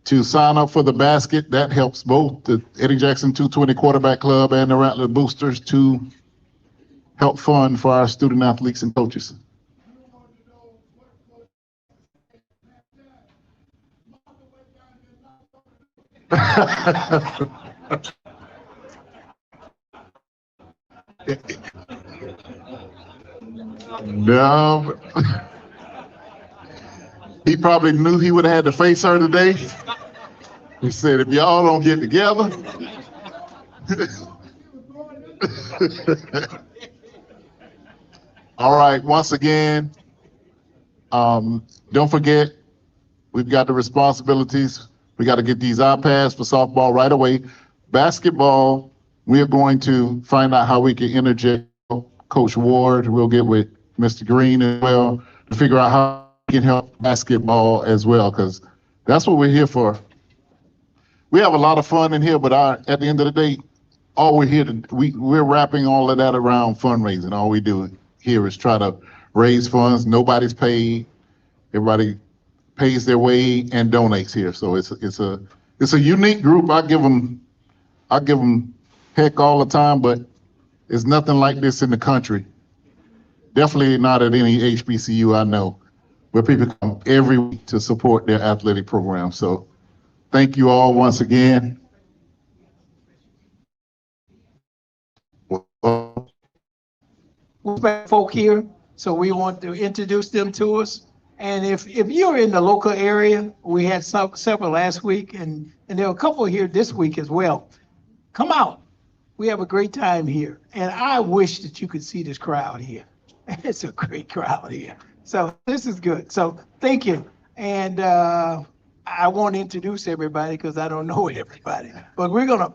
to sign up for the basket. That helps both the Eddie Jackson 220 Quarterback Club and the Rattler Boosters to help fund for our student athletes and coaches. No. He probably knew he would have had to face her today. He said, if y'all don't get together. All right, once again, don't forget, we've got the responsibilities. We got to get these iPads for softball right away. Basketball, we are going to find out how we can interject Coach Ward. We'll get with Mr. Green as well to figure out how we can help basketball as well, because that's what we're here for. We have a lot of fun in here, but at the end of the day, all we're here to, we're wrapping all of that around fundraising. All we do here is try to raise funds. Nobody's paid. Everybody pays their way and donates here. So it's a unique group. I give them heck all the time, but it's nothing like this in the country. Definitely not at any HBCU I know, where people come every week to support their athletic program. So Thank you all once again. We've got folk here, so we want to introduce them to us. And if you're in the local area, we had several last week, and there are a couple here this week as well. Come out. We have a great time here. And I wish that you could see this crowd here. It's a great crowd here. So this is good. So thank you. And I won't introduce everybody because I don't know everybody. But we're going to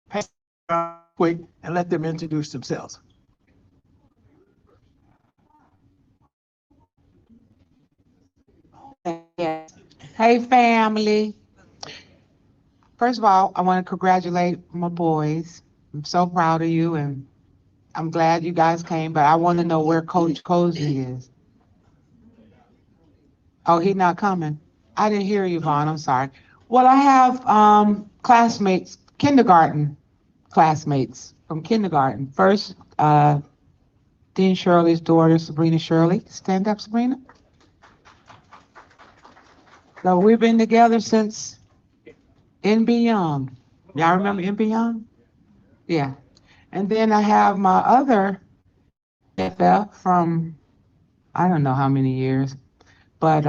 pass it around quick and let them introduce themselves. Hey, family. First of all, I want to congratulate my boys. I'm so proud of you, and I'm glad you guys came, but I want to know where Coach Cozy is. Oh, he's not coming. I didn't hear you, Vaughn. I'm sorry. Well, I have classmates, kindergarten classmates from kindergarten. First, Dean Shirley's daughter, Sabrina Shirley. Stand up, Sabrina. So we've been together since NB Young. Y'all remember NB Young? Yeah. And then I have my other FF from, I don't know how many years, but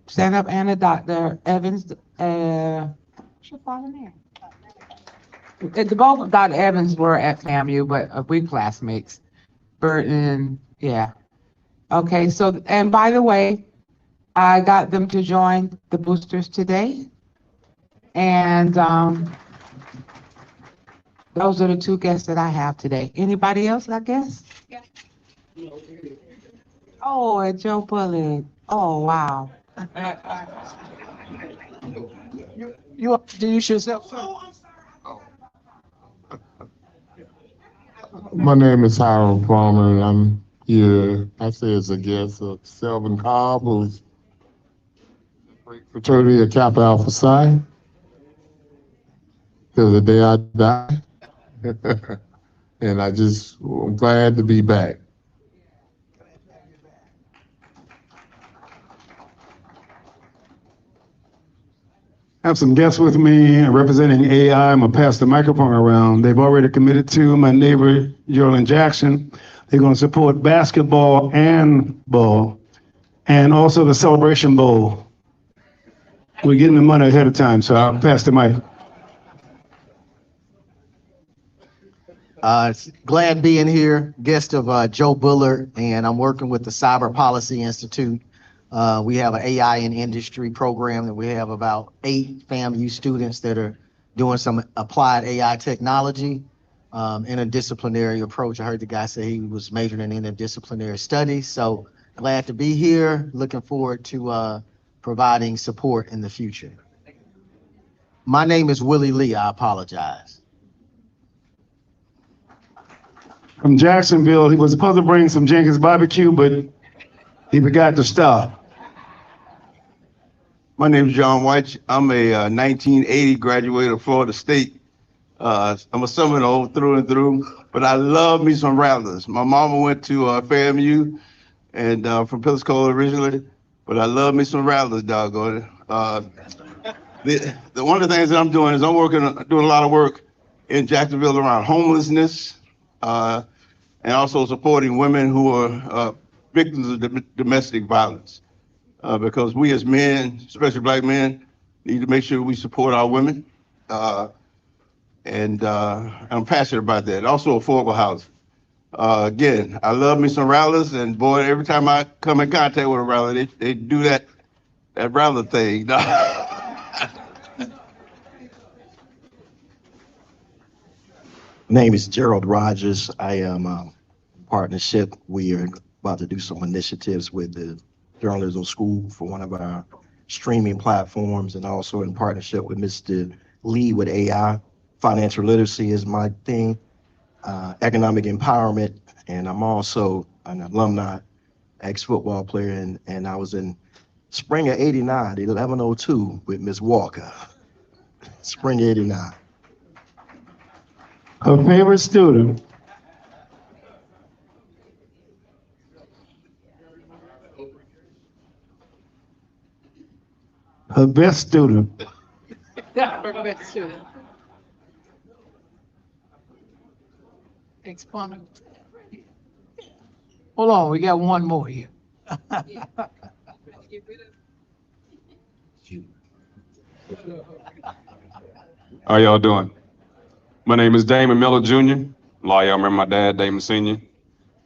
stand up Anna Dr. Evans, what's your father name? The both of Dr. Evans were at FAMU, but we classmates. Burton, yeah. Okay, so, and by the way, I got them to join the boosters today. And those are the two guests that I have today. Anybody else, I guess? Yeah. Oh, and Joe Bullock. Oh, wow. You introduce yourself, sir? My name is Harold Palmer, and I'm here, I say as a guest of Selvin Cobb, who's fraternity of Kappa Alpha Psi, till the day I die. And I'm glad to be back. I have some guests with me representing AI. I'm gonna pass the microphone around. They've already committed to my neighbor, Geraldine Jackson. They're gonna support basketball and ball, and also the Celebration Bowl. We're getting the money ahead of time, so I'll pass the mic. Glad being here, guest of Joe Bullard, and I'm working with the Cyber Policy Institute. We have an AI in industry program that we have about 8 FAMU students that are doing some applied AI technology, interdisciplinary approach. I heard the guy say he was majoring in interdisciplinary studies, so glad to be here. Looking forward to providing support in the future. My name is Willie Lee, I apologize. From Jacksonville, he was supposed to bring some Jenkins barbecue, but he forgot to stop. My name is John White. I'm a 1980 graduate of Florida State. I'm a Seminole through and through, but I love me some Rattlers. My mama went to FAMU and from Pensacola originally, but I love me some Rattlers, doggone it. One of the things that I'm doing is I'm doing a lot of work in Jacksonville around homelessness, and also supporting women who are victims of domestic violence. Because we as men, especially Black men, need to make sure we support our women. And I'm passionate about that. Also affordable housing. Again, I love me some Rattlers, and boy, every time I come in contact with a Rattler, they do that Rattler thing. Name is Gerald Rogers. I am in partnership. We are about to do some initiatives with the Journalism School for one of our streaming platforms, and also in partnership with Mr. Lee with AI. Financial literacy is my thing, economic empowerment, and I'm also an alumni, ex-football player, and I was in spring of '89, 1102 with Ms. Walker, spring '89. Her favorite student. Her best student. Exponent. Hold on, we got one more here. How y'all doing? My name is Damon Miller Jr. A lot of y'all remember my dad, Damon Sr.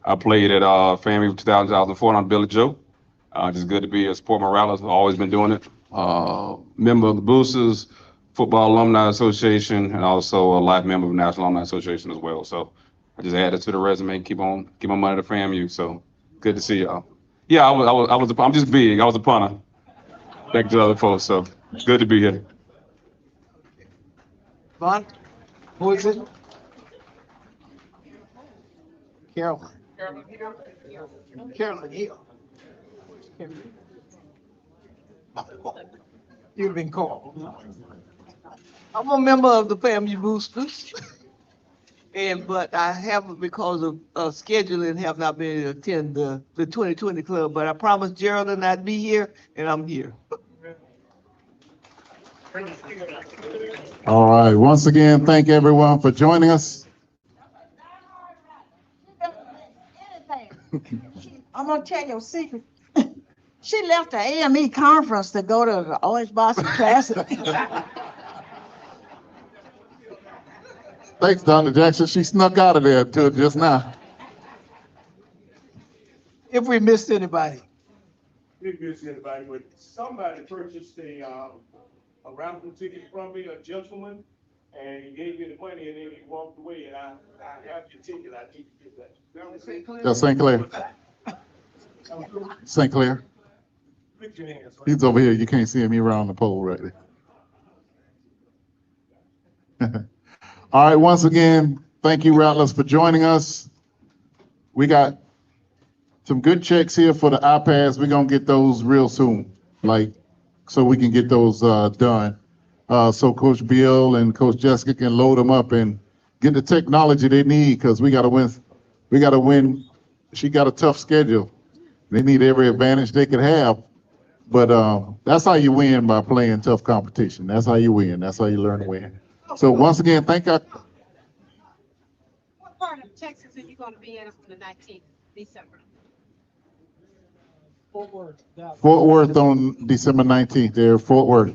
I played at FAMU 2004 on Billy Joe. Just good to be a sport Morales. I've always been doing it. Member of the Boosters Football Alumni Association, and also a life member of the National Alumni Association as well. So I just added to the resume, keep on money to FAMU. So good to see y'all. Yeah, I'm just big. I was a punter. Back to the other folks. So good to be here. Vaughn, who is it? Carolyn. Carolyn Hill. You've been called. I'm a member of the Family Boosters. But I haven't, because of scheduling, have not been able to attend the 2020 club. But I promised Geraldine I'd be here, and I'm here. All right. Once again, thank everyone for joining us. I'm gonna tell you a secret. She left the AME conference to go to the Orange Blossom Classic. Thanks, Dr. Jackson. She snuck out of there until just now. If we missed anybody. Didn't miss anybody, but somebody purchased a raffle ticket from me, a gentleman, and he gave me the money and then he walked away, and I have your ticket. I need to get that. That's St. Clair. St. Clair. Put your hands. He's over here. You can't see him. He's around the pole right there. All right. Once again, thank you, Rattlers, for joining us. We got some good checks here for the iPads. We're going to get those real soon, so we can get those done. So Coach Bill and Coach Jessica can load them up and get the technology they need, because we got to win. We got to win. She got a tough schedule. They need every advantage they could have. But that's how you win, by playing tough competition. That's how you win. That's how you learn to win. So once again, thank you. What part of Texas are you going to be in on the 19th December? Fort Worth. Fort Worth on December 19th. There, Fort Worth.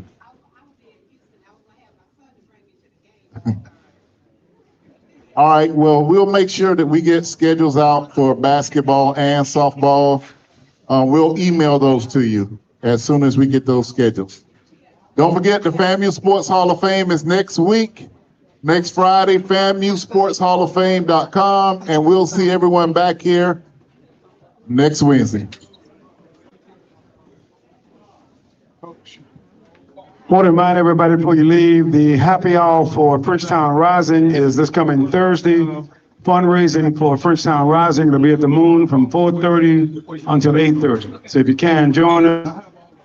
All right. Well, we'll make sure that we get schedules out for basketball and softball. We'll email those to you as soon as we get those schedules. Don't forget, the FAMU Sports Hall of Fame is next week, next Friday, FAMUSportsHallOfFame.com, and we'll see everyone back here next Wednesday. Want to remind everybody before you leave, the happy hour for Frenchtown Rising is this coming Thursday. Fundraising for Frenchtown Rising will be at the Moon from 4:30 until 8:30. So if you can, join us.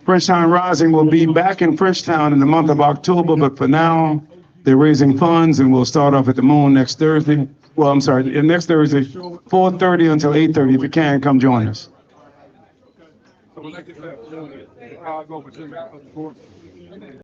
Frenchtown Rising will be back in Frenchtown in the month of October, but for now, they're raising funds, and we'll start off at the Moon next Thursday. Well, I'm sorry, next Thursday, 4:30 until 8:30. If you can, come join us.